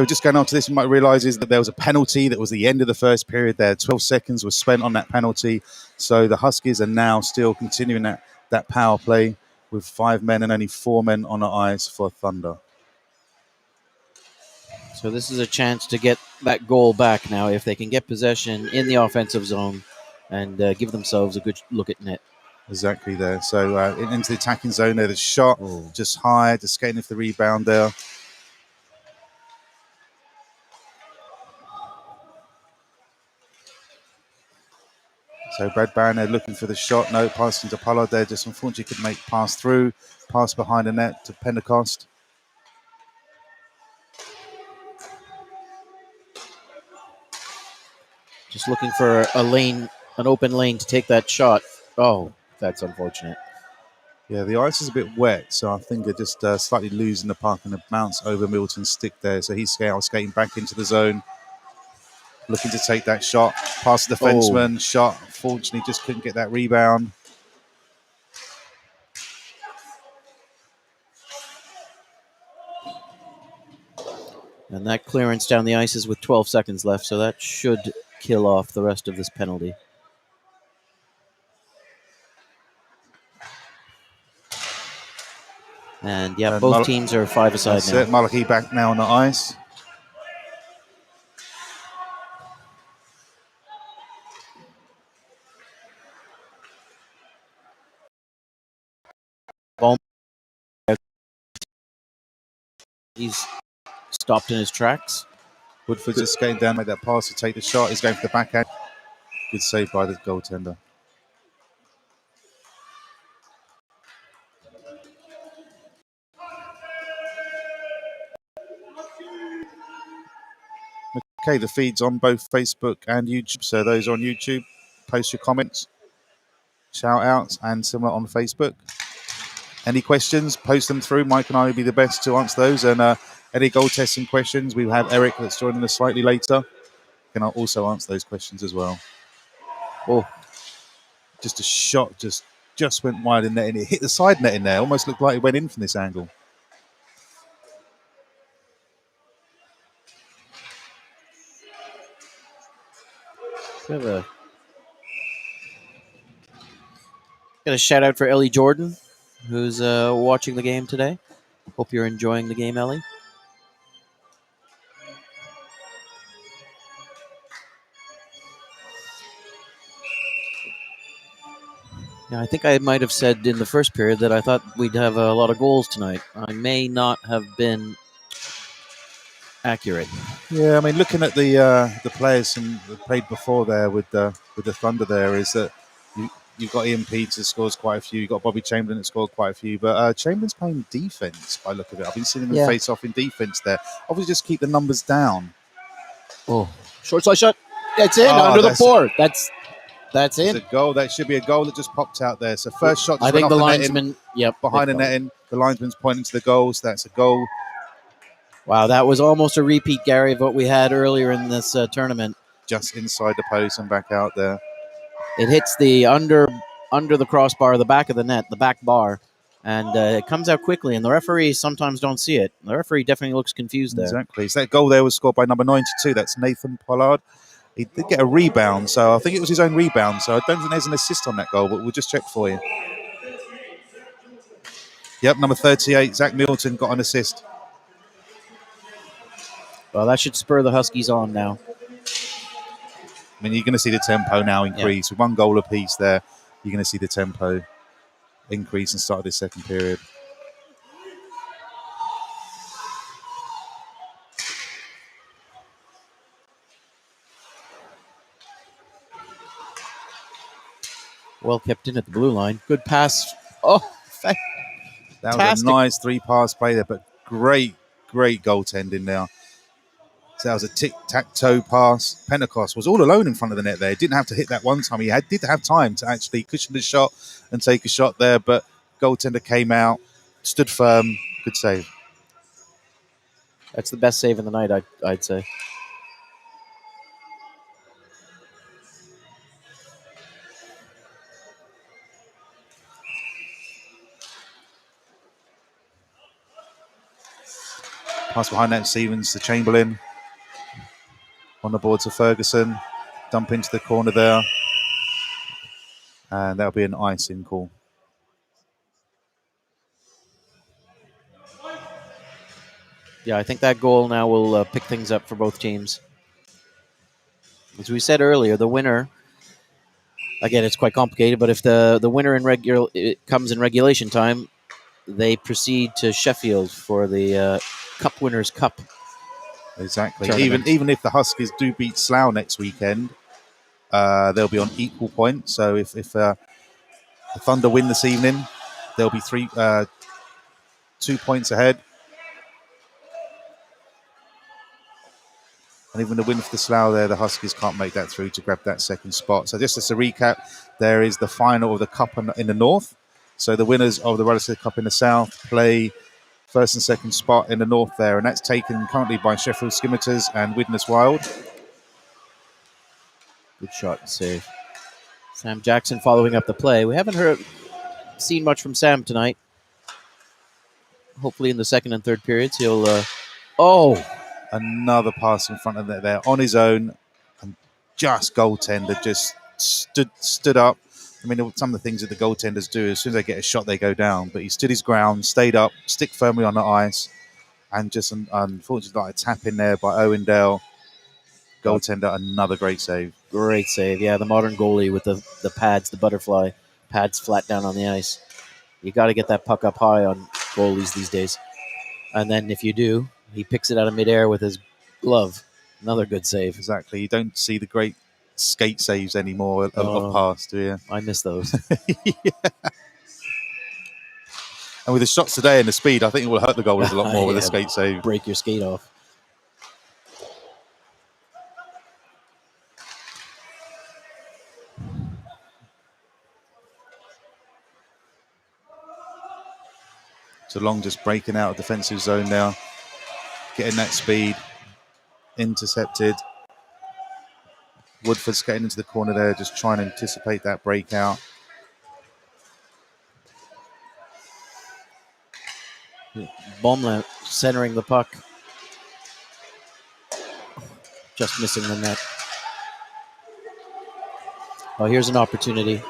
just going on to this, you might realise is that there was a penalty that was the end of the first period there. 12 seconds was spent on that penalty. So the Huskies are now still continuing that power play with 5 men and only 4 men on the ice for Thunder. So this is a chance to get that goal back now if they can get possession in the offensive zone and give themselves a good look at net. Exactly there. So into the attacking zone there, the shot just high, just skating off the rebound there. So Brad Barron there looking for the shot. No, passing to Pollard there. Just unfortunately couldn't make pass through. Pass behind the net to Pentecost. Just looking for a lane, an open lane to take that shot. Oh, that's unfortunate. Yeah, the ice is a bit wet, so I think they're just slightly losing the puck and it bounce over Milton's stick there. So he's skating back into the zone, looking to take that shot. Past the defenseman, shot. Fortunately, just couldn't get that rebound. And that clearance down the ice is with 12 seconds left, so that should kill off the rest of this penalty. And yeah, both teams are 5 aside that's now. it. Malachi back now on the ice. Ball. He's stopped in his tracks. Woodford's just skating down, made that pass to take the shot. He's going for the backhand. Good save by the goaltender. Okay, the feed's on both Facebook and YouTube. So those on YouTube, post your comments, shout outs, and similar on Facebook. Any questions, post them through. Mike and I will be the best to answer those. And any goal testing questions, we have Eric that's joining us slightly later. Can I also answer those questions as well? Oh, just a shot, just went wide in net, and it hit the side net in there. Almost looked like it went in from this angle. Got a shout out for Ellie Jordan, who's watching the game today. Hope you're enjoying the game, Ellie. Yeah, I think I might have said in the first period that I thought we'd have a lot of goals tonight. I may not have been accurate. Yeah, I mean, looking at the players that played before there with the Thunder, there is that you've got Ian Peters scores quite a few. You've got Bobby Chamberlain that scored quite a few. But Chamberlain's playing defense by the look of it. I've been seeing him face off in defense there. Obviously, just keep the numbers down. Oh, short side shot. That's in under the board. That's in. A goal. That should be a goal that just popped out there. So first shot. I think the linesman. Yep, behind the netting. The linesman's pointing to the goals. That's a goal. Wow, that was almost a repeat, Gary, of what we had earlier in this tournament. Just inside the post and back out there. It hits the under the crossbar, the back of the net, the back bar, and it comes out quickly, and the referees sometimes don't see it. The referee definitely looks confused there. Exactly. So that goal there was scored by number 92. That's Nathan Pollard. He did get a rebound, so I think it was his own rebound. So I don't think there's an assist on that goal, but we'll just check for you. Yep, number 38, Zach Milton got an assist. Well, that should spur the Huskies on now. I mean, you're going to see the tempo now increase. With 1 goal apiece there, you're going to see the tempo increase and start this second period. Well kept in at the blue line. Good pass. Oh, That was a fantastic. nice 3-pass play there, but great goaltending now. So that was a tic-tac-toe pass. Pentecost was all alone in front of the net there. He didn't have to hit that one time. He did have time to actually cushion the shot and take a shot there, but goaltender came out, stood firm, good save. That's the best save of the night, I'd say. Pass behind that, Stevens to Chamberlain. On the board to Ferguson. Dump into the corner there. And that'll be an icing call. Yeah, I think that goal now will pick things up for both teams. As we said earlier, the winner, again, it's quite complicated, but if the winner it comes in regulation time, they proceed to Sheffield for the Cup Winners' Cup. Exactly. Tournament. Even if the Huskies do beat Slough next weekend, they'll be on equal points. So if the Thunder win this evening, they'll be 2 points ahead. And even the win for the Slough there, the Huskies can't make that through to grab that second spot. So just as a recap, there is the final of the Cup in the north. So the winners of the Relative Cup in the south play first and second spot in the north there. And that's taken currently by Sheffield Scimitars and Widnes Wild. Good shot and save. Sam Jackson following up the play. We haven't seen much from Sam tonight. Hopefully in the second and third periods he'll... Another pass in front of that there on his own. And just goaltender just stood up. I mean, some of the things that the goaltenders do, as soon as they get a shot, they go down. But he stood his ground, stayed up, stick firmly on the ice. And just unfortunately like a tap in there by Owendale. Goaltender, another great save. Great save. Yeah, the modern goalie with the pads, the butterfly pads flat down on the ice. You got to get that puck up high on goalies these days. And then if you do, he picks it out of midair with his glove. Another good save. Exactly. You don't see the great skate saves anymore of past, do you? I miss those. Yeah. And with the shots today and the speed, I think it will hurt the goalies a lot more with the skate save. Break your skate off. Geelong just breaking out of defensive zone now. Getting that speed. Intercepted. Woodford's getting into the corner there, just trying to anticipate that breakout. Baumler centering the puck. Just missing the net. Oh, here's an opportunity.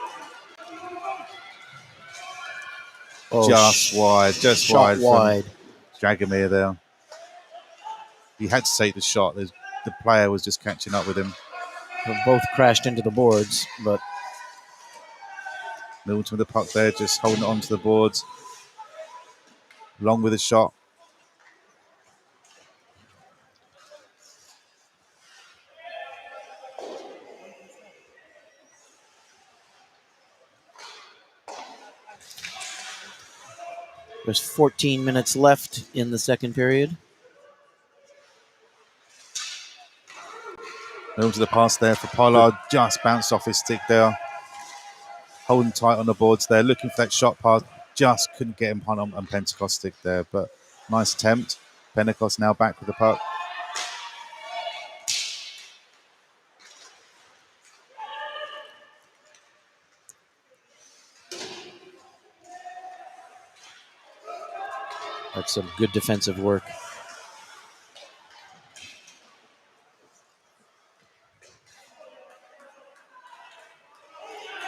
Oh, just wide. Wide. Dragomir there. He had to take the shot. The player was just catching up with him. They both crashed into the boards, but Milton with the puck there, just holding it onto the boards. Long with a shot. there's 14 minutes left in the second period. Milton to the pass there for Pollard. Just bounced off his stick there. Holding tight on the boards there, looking for that shot pass. Just couldn't get him on Pentecost stick there, but nice attempt. Pentecost now back with the puck. That's some good defensive work.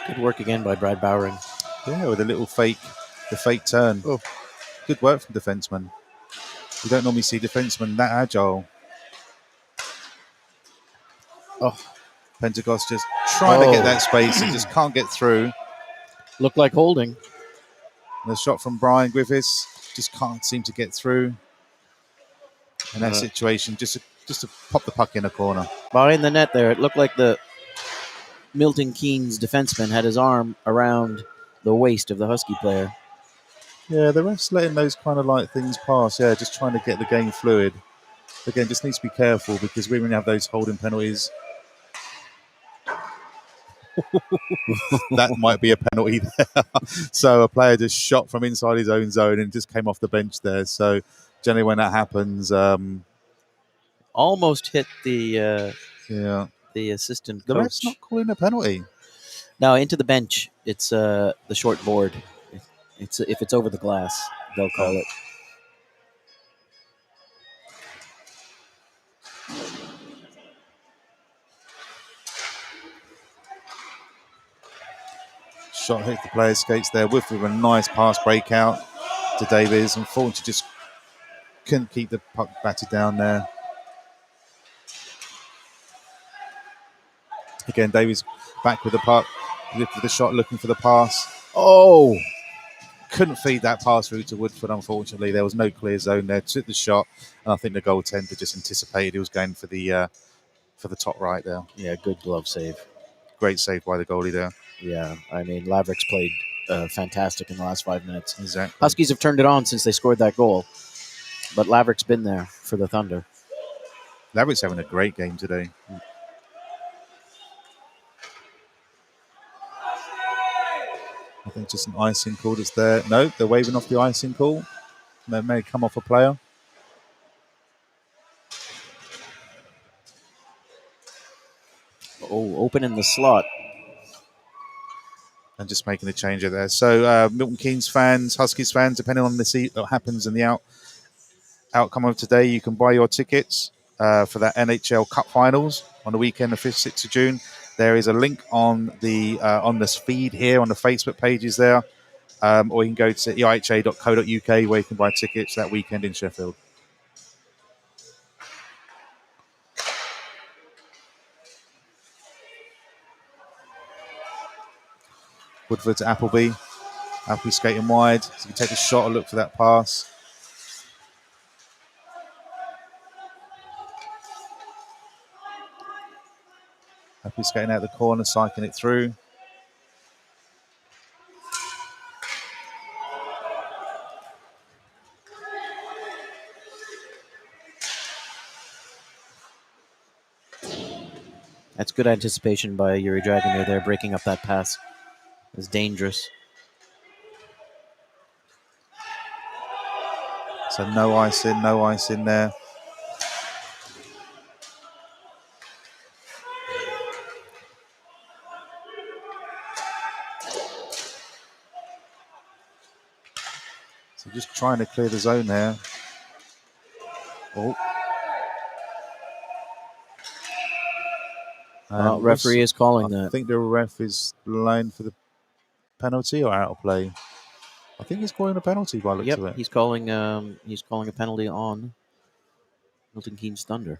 Good work again by Brad Bowering. Yeah, with a little fake turn. Oh. Good work from defenseman. You don't normally see defensemen that agile. Oh. Pentecost just trying to get that space and just can't get through. Looked like holding. And the shot from Brian Griffiths just can't seem to get through. In that situation, just to pop the puck in a corner. Behind the net there, it looked like the Milton Keynes defenseman had his arm around the waist of the Husky player. Yeah, the refs letting those kind of like things pass. Yeah, just trying to get the game fluid. Again, just needs to be careful because we're going to have those holding penalties. That might be a penalty there. So a player just shot from inside his own zone and just came off the bench there. So generally when that happens, Almost hit yeah, the assistant the ref's coach. not calling a penalty. Now into the bench. It's the short board. It's if it's over the glass, they'll call it. Shot hit the player's skates there with a nice pass breakout to Davies. Unfortunately, just couldn't keep the puck batted down there. Again, Davies back with the puck, with the shot, looking for the pass. Oh, couldn't feed that pass through to Woodford, unfortunately. There was no clear zone there. Took the shot, and I think the goaltender just anticipated he was going for the top right there. Yeah, good glove save. Great save by the goalie there. Yeah, I mean, Laverick's played fantastic in the last 5 minutes. Exactly. Huskies have turned it on since they scored that goal, but Laverick's been there for the Thunder. Laverick's having a great game today. I think just an icing call that's there. No, they're waving off the icing call. They may come off a player. Oh, open in the slot. And just making a change there. So Milton Keynes fans, Huskies fans, depending on what happens in the outcome of today, you can buy your tickets for that NHL Cup Finals on the weekend of 5th, 6th of June. There is a link on this feed here on the Facebook pages there, or you can go to eiha.co.uk where you can buy tickets that weekend in Sheffield. Woodford to Appleby. Appleby skating wide. So you can take a shot or look for that pass. Appleby skating out the corner, cycling it through. That's good anticipation by Yuri Dragomir there, breaking up that pass. It's dangerous. So no ice in there. So just trying to clear the zone there. Oh. Referee is calling I that. think the ref is line for the penalty or out of play. I think he's calling a penalty by the looks of it. He's calling a penalty on Milton Keynes Thunder.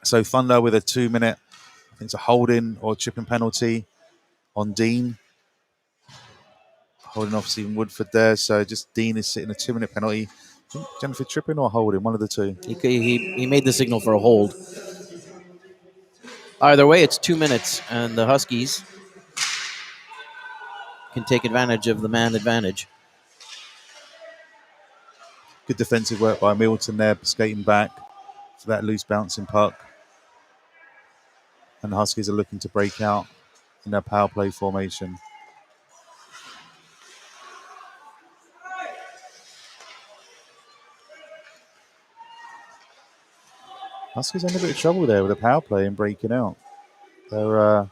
So Thunder with a 2 minute, I think it's a holding or chipping penalty on Dean. Holding off Stephen Woodford there. So just Dean is sitting a 2 minute penalty. I think Jennifer tripping or holding, one of the two. He made the signal for a hold. Either way, it's 2 minutes, and the Huskies can take advantage of the man advantage. Good defensive work by Milton there, skating back for that loose bouncing puck. And the Huskies are looking to break out in their power play formation. Huskies are in a bit of trouble there with the power play and breaking out. They're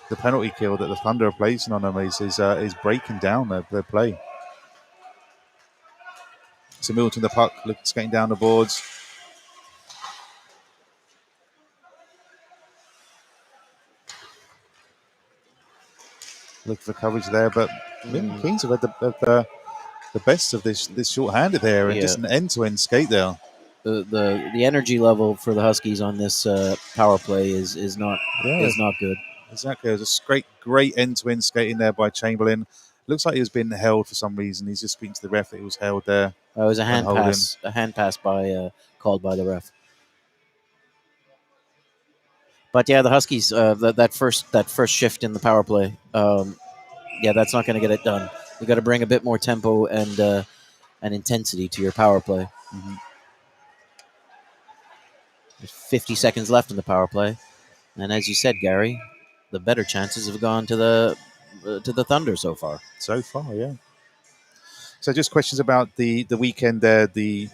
the penalty kill that the Thunder are placing on them is breaking down their play. So Milton, the puck, skating down the boards. Look for coverage there, but Milton Keynes have had the best of this short-handed there and just an end-to-end skate there. The energy level for the Huskies on this power play is not good. Exactly. There's a great end-to-end skating there by Chamberlain. Looks like he was being held for some reason. He's just speaking to the ref that he was held there. It was a hand pass. A hand pass called by the ref. But yeah, the Huskies, that first shift in the power play, that's not going to get it done. You got to bring a bit more tempo and intensity to your power play. Mhm. There's 50 seconds left in the power play, and as you said, Gary, the better chances have gone to the Thunder so far. So far, yeah. So just questions about the weekend there, the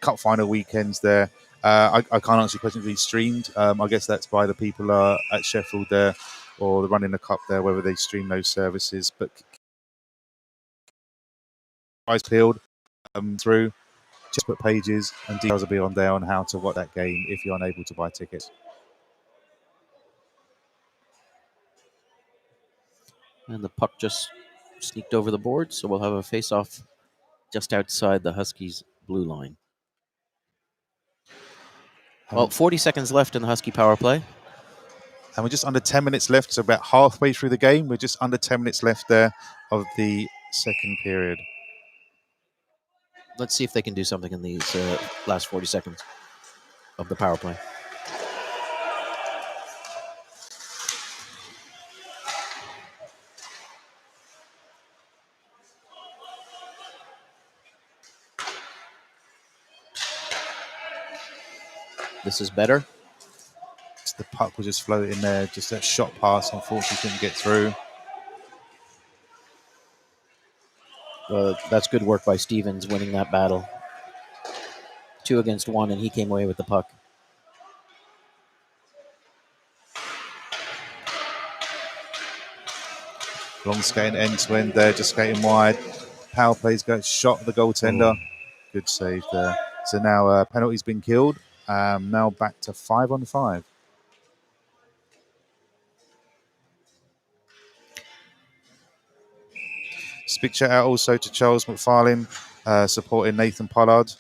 cup final weekends there. I can't answer your question if he's streamed. I guess that's by the people at Sheffield there or the running the cup there, whether they stream those services. But eyes peeled through, just put pages and details will be on there on how to watch that game if you're unable to buy tickets. And the puck just sneaked over the board, so we'll have a face-off just outside the Huskies' blue line. Well, 40 seconds left in the Husky power play. And we're just under 10 minutes left, so about halfway through the game. We're just under 10 minutes left there of the second period. Let's see if they can do something in these last 40 seconds of the power play. This is better. The puck was just floating there, just that shot pass, unfortunately couldn't get through. That's good work by Stevens winning that battle. 2 against 1, and he came away with the puck. Long skating end to end there, just skating wide. Power plays got shot at the goaltender. Good save there. So now penalty's been killed. Now back to 5-on-5. Big shout out also to Charles McFarlane supporting Nathan Pollard.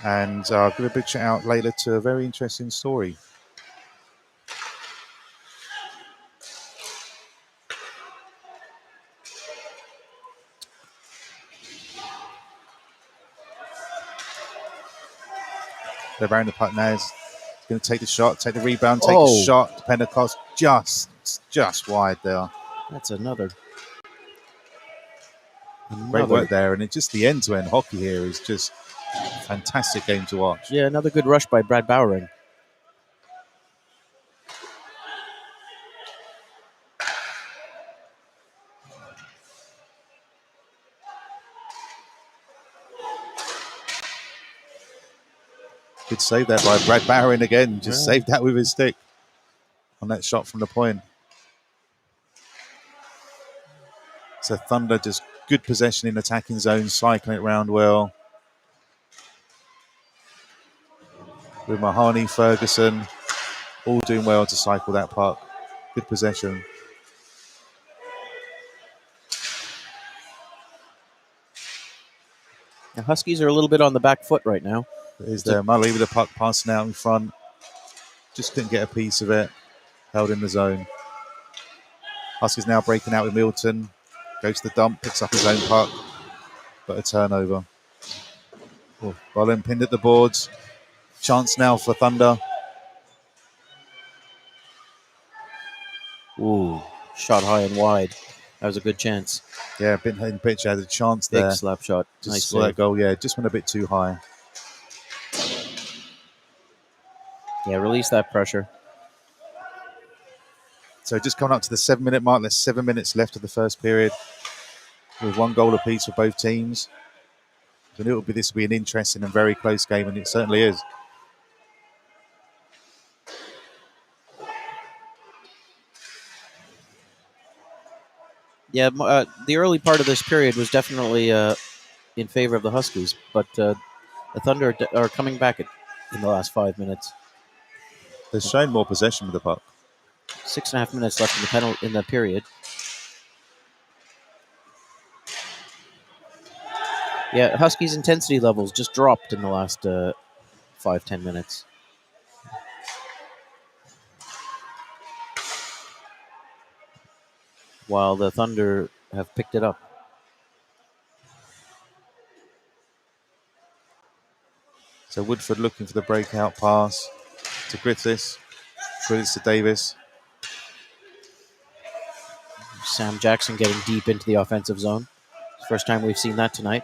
And I'll give a big shout out later to a very interesting story. They're around the puck now. He's going to take the shot, take the rebound, take the shot. Pentecost just wide there. That's another. Great work there. And it's just the end-to-end hockey here is just a fantastic game to watch. Yeah, another good rush by Brad Bowering. Good save there by Brad Bowering again. Just saved that with his stick on that shot from the point. So Thunder just good possession in attacking zone, cycling it round well. With Mahoney, Ferguson, all doing well to cycle that puck. Good possession. The Huskies are a little bit on the back foot right now. Is there Mully with the puck passing out in front. Just couldn't get a piece of it. Held in the zone. Huskies now breaking out with Milton. Goes to the dump, picks up his own puck. But a turnover. Bolin pinned at the boards. Chance now for Thunder. Ooh, shot high and wide. That was a good chance. Yeah, been hitting pitch, had a chance Big there. slap shot. Just Nice saw that save. goal, yeah, just went a bit too high. Yeah, release that pressure. So just coming up to the 7-minute mark. There's 7 minutes left of the first period with 1 goal apiece for both teams. So I knew this would be an interesting and very close game, and it certainly is. Yeah, the early part of this period was definitely in favor of the Huskies, but the Thunder are coming back in the last 5 minutes. They've shown more possession with the puck. 6.5 minutes left in the period. Yeah, Huskies' intensity levels just dropped in the last 5-10 minutes. While the Thunder have picked it up. So Woodford looking for the breakout pass. to Griffiths. Griffiths to Davis. Sam Jackson getting deep into the offensive zone. First time we've seen that tonight.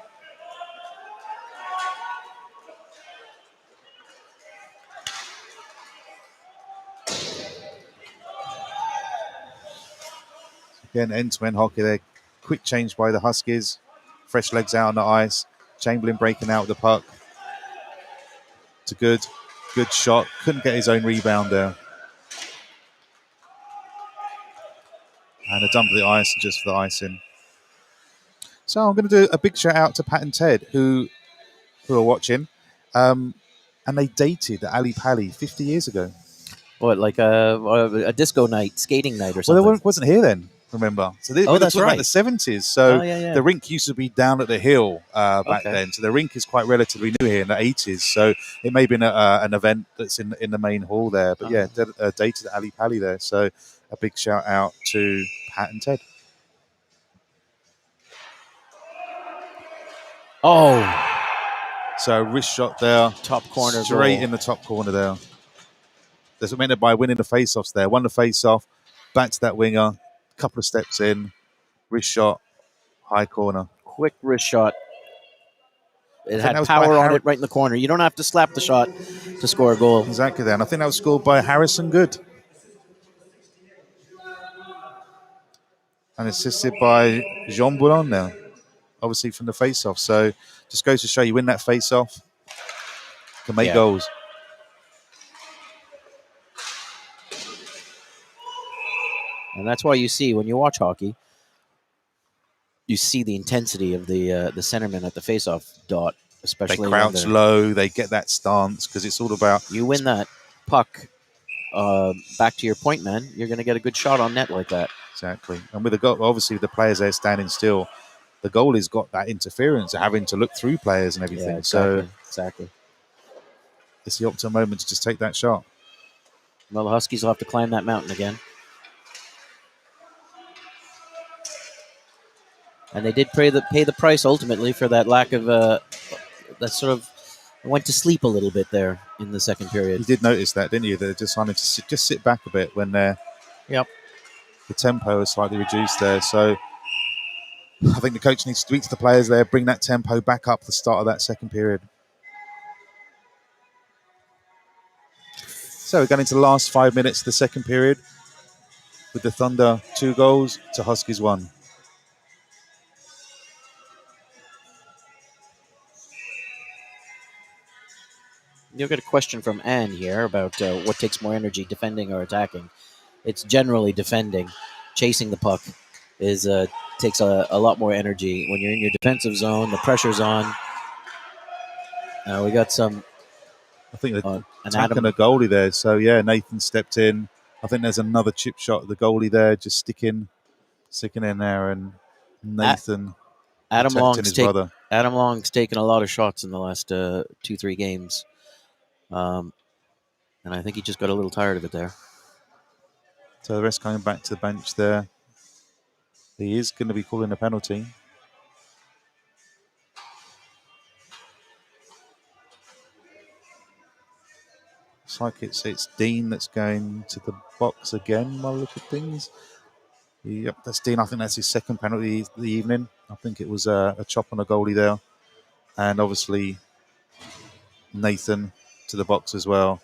Again, end-to-end hockey there. Quick change by the Huskies. Fresh legs out on the ice. Chamberlain breaking out with the puck. It's a good shot. Couldn't get his own rebound there. And a dump of the ice just for the icing. So I'm going to do a big shout out to Pat and Ted who are watching. And they dated Ali Pally 50 years ago. What, like a disco night, skating night or Well, something? they wasn't here then, remember? So we're that's talking right. about the 70s. So yeah. the rink used to be down at the hill back Okay. then. So the rink is quite relatively new here in the 80s. So it may have been an event that's in the main hall there. But yeah, dated Ali Pally there. So a big shout out to Pat and Ted. Oh, So wrist shot there. top corner Straight goal. in the top corner there. That's meant by winning the face-offs there. Won the face-off, back to that winger, couple of steps in, wrist shot, high corner. Quick wrist shot. It that had was power by on it right in the corner. You don't have to slap the shot to score a goal. Exactly there. And I think that was scored by Harrison Good. And assisted by Jean Boulon now, obviously from the face-off. So just goes to show you win that face-off, can make goals. And that's why you see, when you watch hockey, you see the intensity of the centerman at the face-off dot, especially they crouch low, they get that stance because it's all about... You win that puck back to your point man, you're going to get a good shot on net like that. Exactly. And with the goal, obviously, with the players there standing still, the goalie's got that interference of having to look through players and everything. Yeah, exactly. So exactly. It's the optimal moment to just take that shot. Well, the Huskies will have to climb that mountain again. And they did pay the price ultimately for that lack of that sort of went to sleep a little bit there in the second period. You did notice that, didn't you? They're just wanting to sit back a bit when the tempo is slightly reduced there. So I think the coach needs to speak to the players there, bring that tempo back up the start of that second period. So we're going into the last 5 minutes of the second period with the Thunder 2 goals to Huskies 1. You've got a question from Anne here about what takes more energy, defending or attacking. It's generally defending. Chasing the puck takes a lot more energy. When you're in your defensive zone, the pressure's on. We got some... I think they're attacking a goalie there. So, yeah, Nathan stepped in. I think there's another chip shot at the goalie there, just sticking in there. And Nathan protecting his brother. Adam Long's taken a lot of shots in the last 2-3 games. And I think he just got a little tired of it there. So the rest coming back to the bench there. He is going to be calling a penalty. Looks like it's Dean that's going to the box again by the look of things. Yep, that's Dean. I think that's his second penalty of the evening. I think it was a chop on a goalie there. And obviously Nathan to the box as well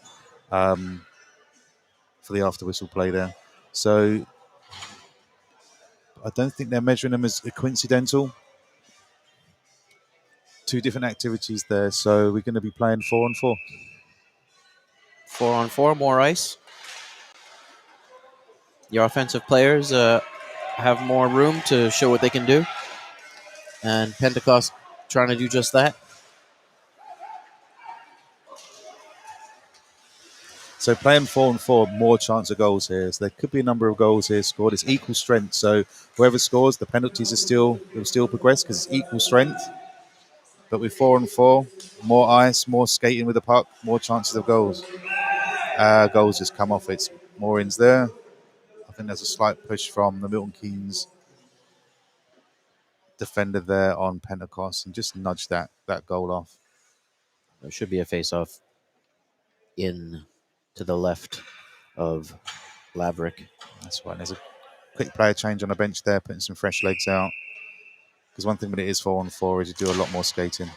for the after whistle play there. So I don't think they're measuring them as coincidental. Two different activities there. So we're going to be playing 4-on-4. 4-on-4, more ice. Your offensive players have more room to show what they can do. And Pentecost trying to do just that. So playing 4-on-4, more chance of goals here. So there could be a number of goals here scored. It's equal strength. So whoever scores, the penalties will still progress because it's equal strength. But with 4-on-4, more ice, more skating with the puck, more chances of goals. Goals just come off. It's Morin's there. I think there's a slight push from the Milton Keynes defender there on Pentecost and just nudge that goal off. There should be a face-off in to the left of Laverick. That's right. There's a quick player change on the bench there, putting some fresh legs out. Because one thing when it is 4-on-4 is you do a lot more skating.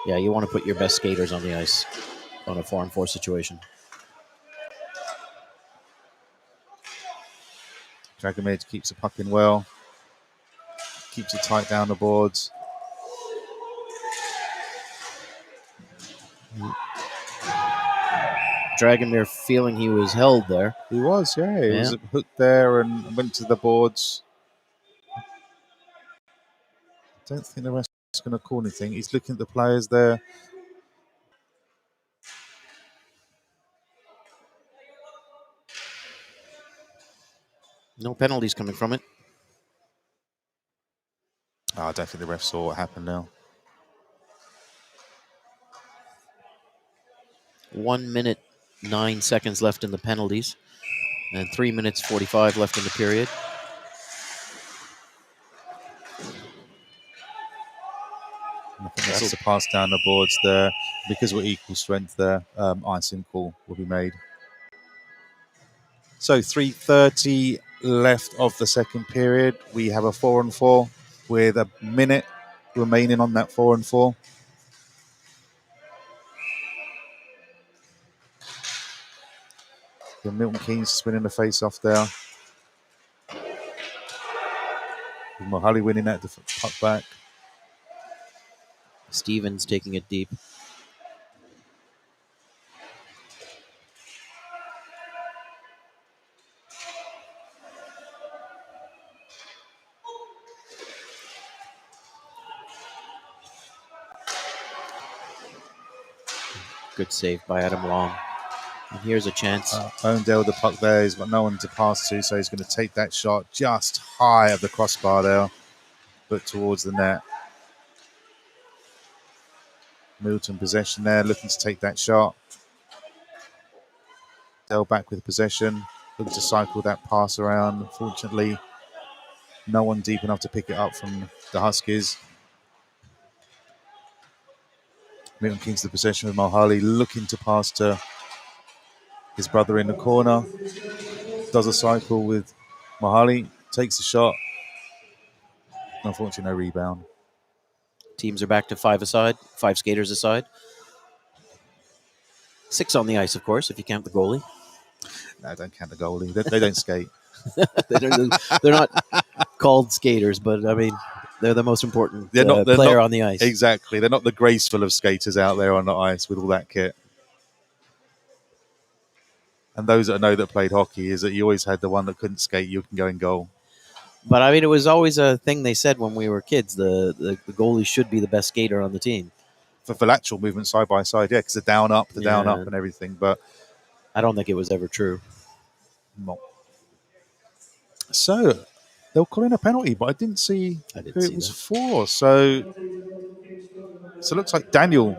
Yeah, you want to put your best skaters on the ice on a 4-on-4 situation. Dragomir keeps the puck in well, keeps it tight down the boards. Dragomir feeling he was held there. He was, yeah. He Yeah. was hooked there and went to the boards. Don't think the rest is going to call anything. He's looking at the players there. No penalties coming from it. Oh, I don't think the ref saw what happened now. 1 minute, 9 seconds left in the penalties. And 3 minutes, 45 left in the period. I think that's a pass down the boards there. Because we're equal strength there, icing call will be made. So 3:30 left of the second period. We have a 4-on-4 with a minute remaining on that 4-on-4. The Milton Keynes spinning the face off there. Mohali winning that puck back. Stevens taking it deep. Good save by Adam Long. And here's a chance. Oundale, the puck there. He's got no one to pass to, so he's going to take that shot just high of the crossbar there, but towards the net. Milton possession there, looking to take that shot. Dell back with possession, looking to cycle that pass around. Unfortunately, no one deep enough to pick it up from the Huskies. Milton Keynes the possession with Mohali, looking to pass to his brother in the corner. Does a cycle with Mohali, takes a shot. Unfortunately, no rebound. Teams are back to 5 aside, 5 skaters aside. 6 on the ice, of course, if you count the goalie. No, don't count the goalie. They don't skate. They're not called skaters, but I mean, they're the most important They're player not, on the ice. Exactly. They're not the graceful of skaters out there on the ice with all that kit. And those that know that played hockey is that you always had the one that couldn't skate, you can go in goal. But I mean, it was always a thing they said when we were kids. The goalie should be the best skater on the team. For lateral movement side by side, yeah, because the down up and everything. But I don't think it was ever true. No. So they'll call in a penalty, but I didn't see who it was for. So it looks like Daniel.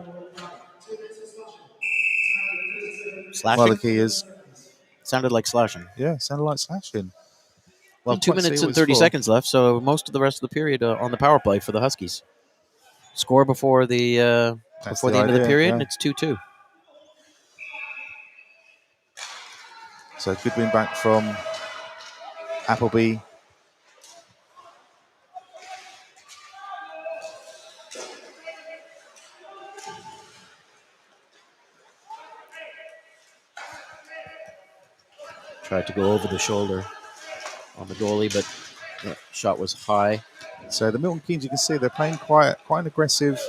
Slashing? Well, the key is. Sounded like slashing. Yeah, sounded like slashing. Well, 2 minutes and 30 seconds left, so most of the rest of the period on the power play for the Huskies. Score before the end of the period, and it's 2-2. So good win back from Appleby. Tried to go over the shoulder on the goalie, but the shot was high. So the Milton Keynes, you can see they're playing quite an aggressive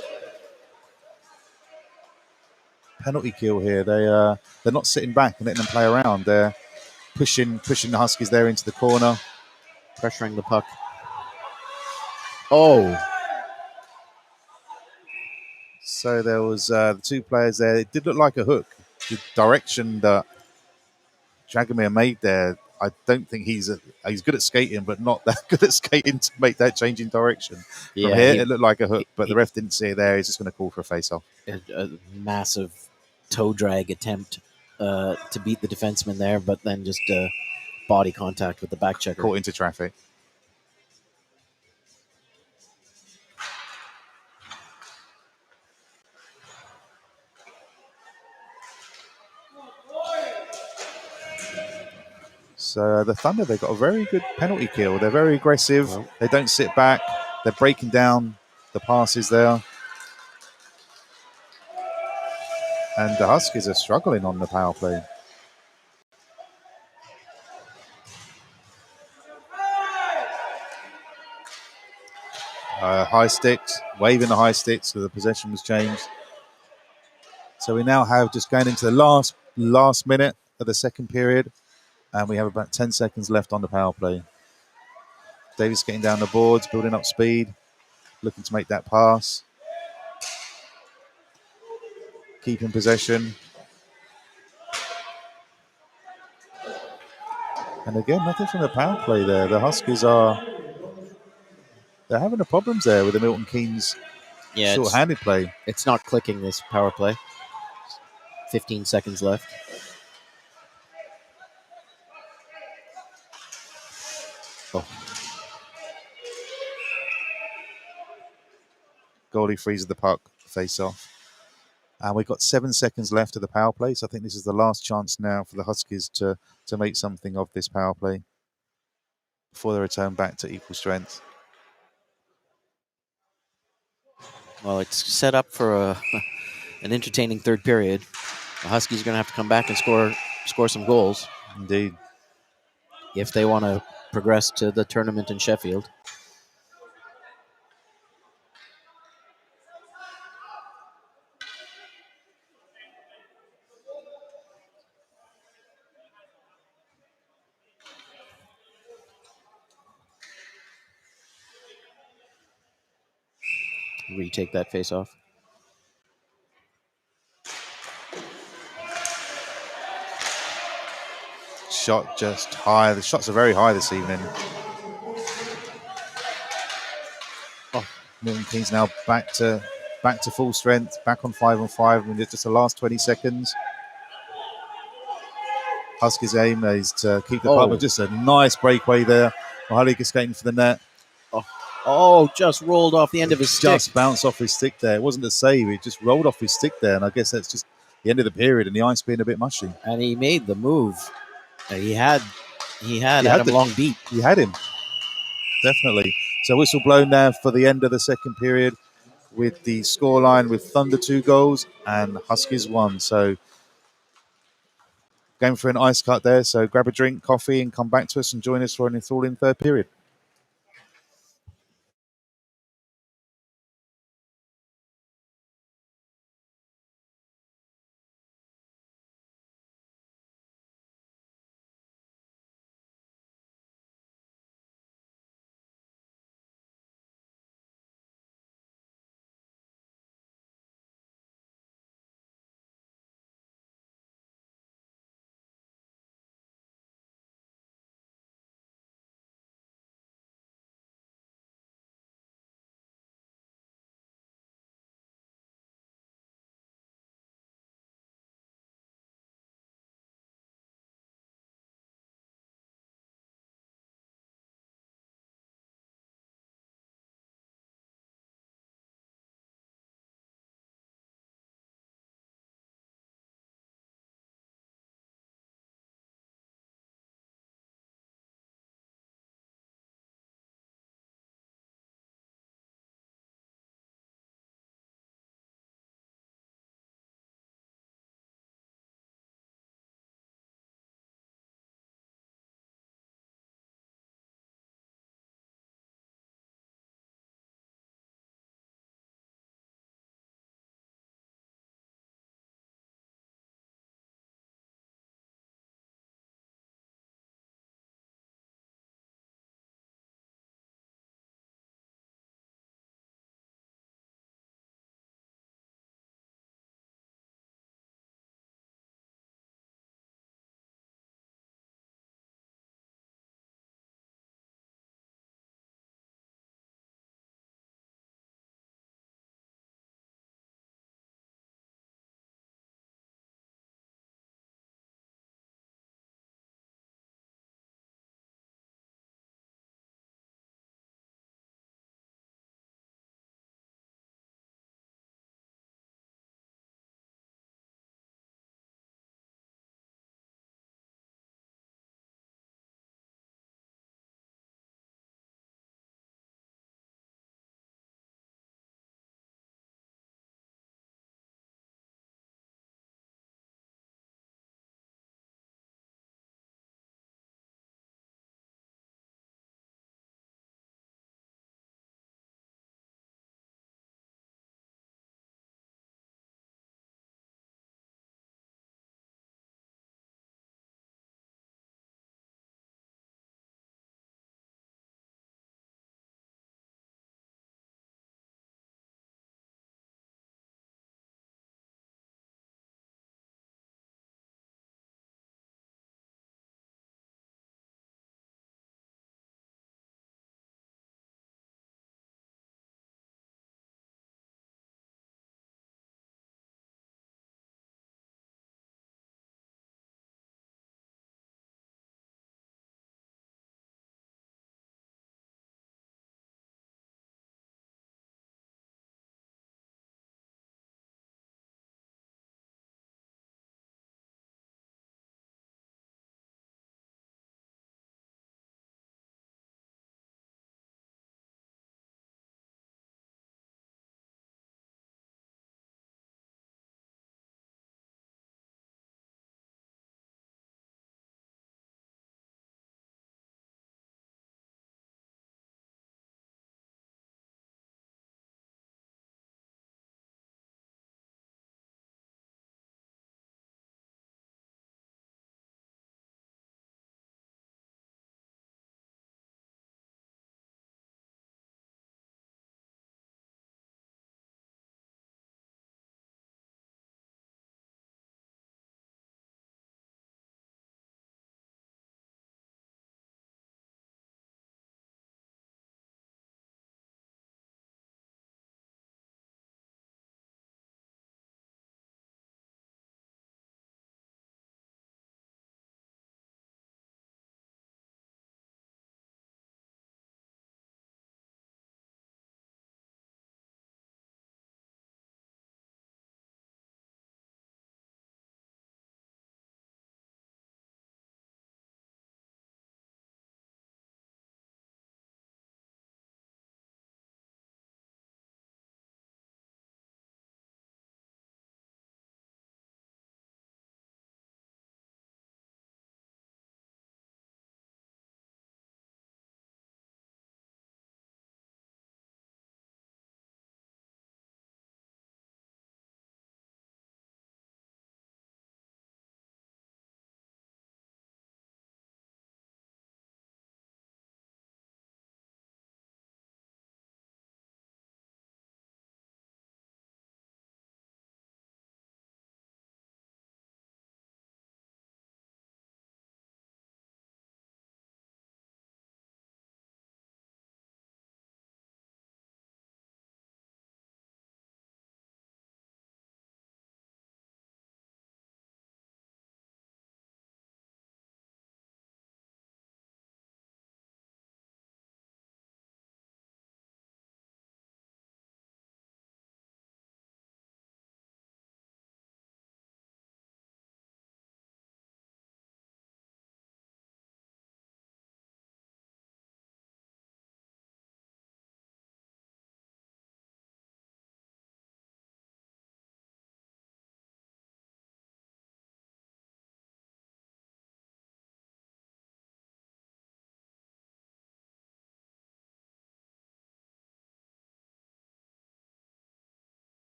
penalty kill here. They're not sitting back and letting them play around. They're pushing the Huskies there into the corner, pressuring the puck. Oh. So there was the 2 players there. It did look like a hook. The direction that Dragomir made there, I don't think he's good at skating, but not that good at skating to make that change in direction. From here, it looked like a hook, but the ref didn't see it there. He's just going to call for a face-off. A massive toe drag attempt to beat the defenseman there, but then just body contact with the back checker. Caught into traffic. So the Thunder, they got a very good penalty kill. They're very aggressive. Well. They don't sit back. They're breaking down the passes there. And the Huskies are struggling on the power play. High sticks, waving the high sticks, so the possession was changed. So we now have just going into the last minute of the second period, and we have about 10 seconds left on the power play. Davis getting down the boards, building up speed, looking to make that pass. Keeping possession. And again, nothing from the power play there. The Huskies they're having the problems there with the Milton Keynes short-handed play. It's not clicking, this power play. 15 seconds left. Oh. Goalie freezes the puck, face off. And we've got 7 seconds left of the power play, so I think this is the last chance now for the Huskies to make something of this power play before they return back to equal strength. Well, it's set up for an entertaining third period. The Huskies are going to have to come back and score some goals. Indeed. If they want to progress to the tournament in Sheffield. Retake that face-off. Shot just high. The shots are very high this evening. Oh, Milton Keynes now back to full strength, back on 5-on-5. I mean, it's just the last 20 seconds. Huskies' aim is to keep the puck, but just a nice breakaway there. Mahalik escaping for the net. Just rolled off the end of his stick. Just bounced off his stick there. It wasn't a save. It just rolled off his stick there. And I guess that's just the end of the period and the ice being a bit mushy. And he made the move. He had Adam Long beat. He had him. Definitely. So whistle blown now for the end of the second period with the scoreline with Thunder 2 goals and Huskies 1. So going for an ice cut there. So grab a drink, coffee, and come back to us and join us for an enthralling third period.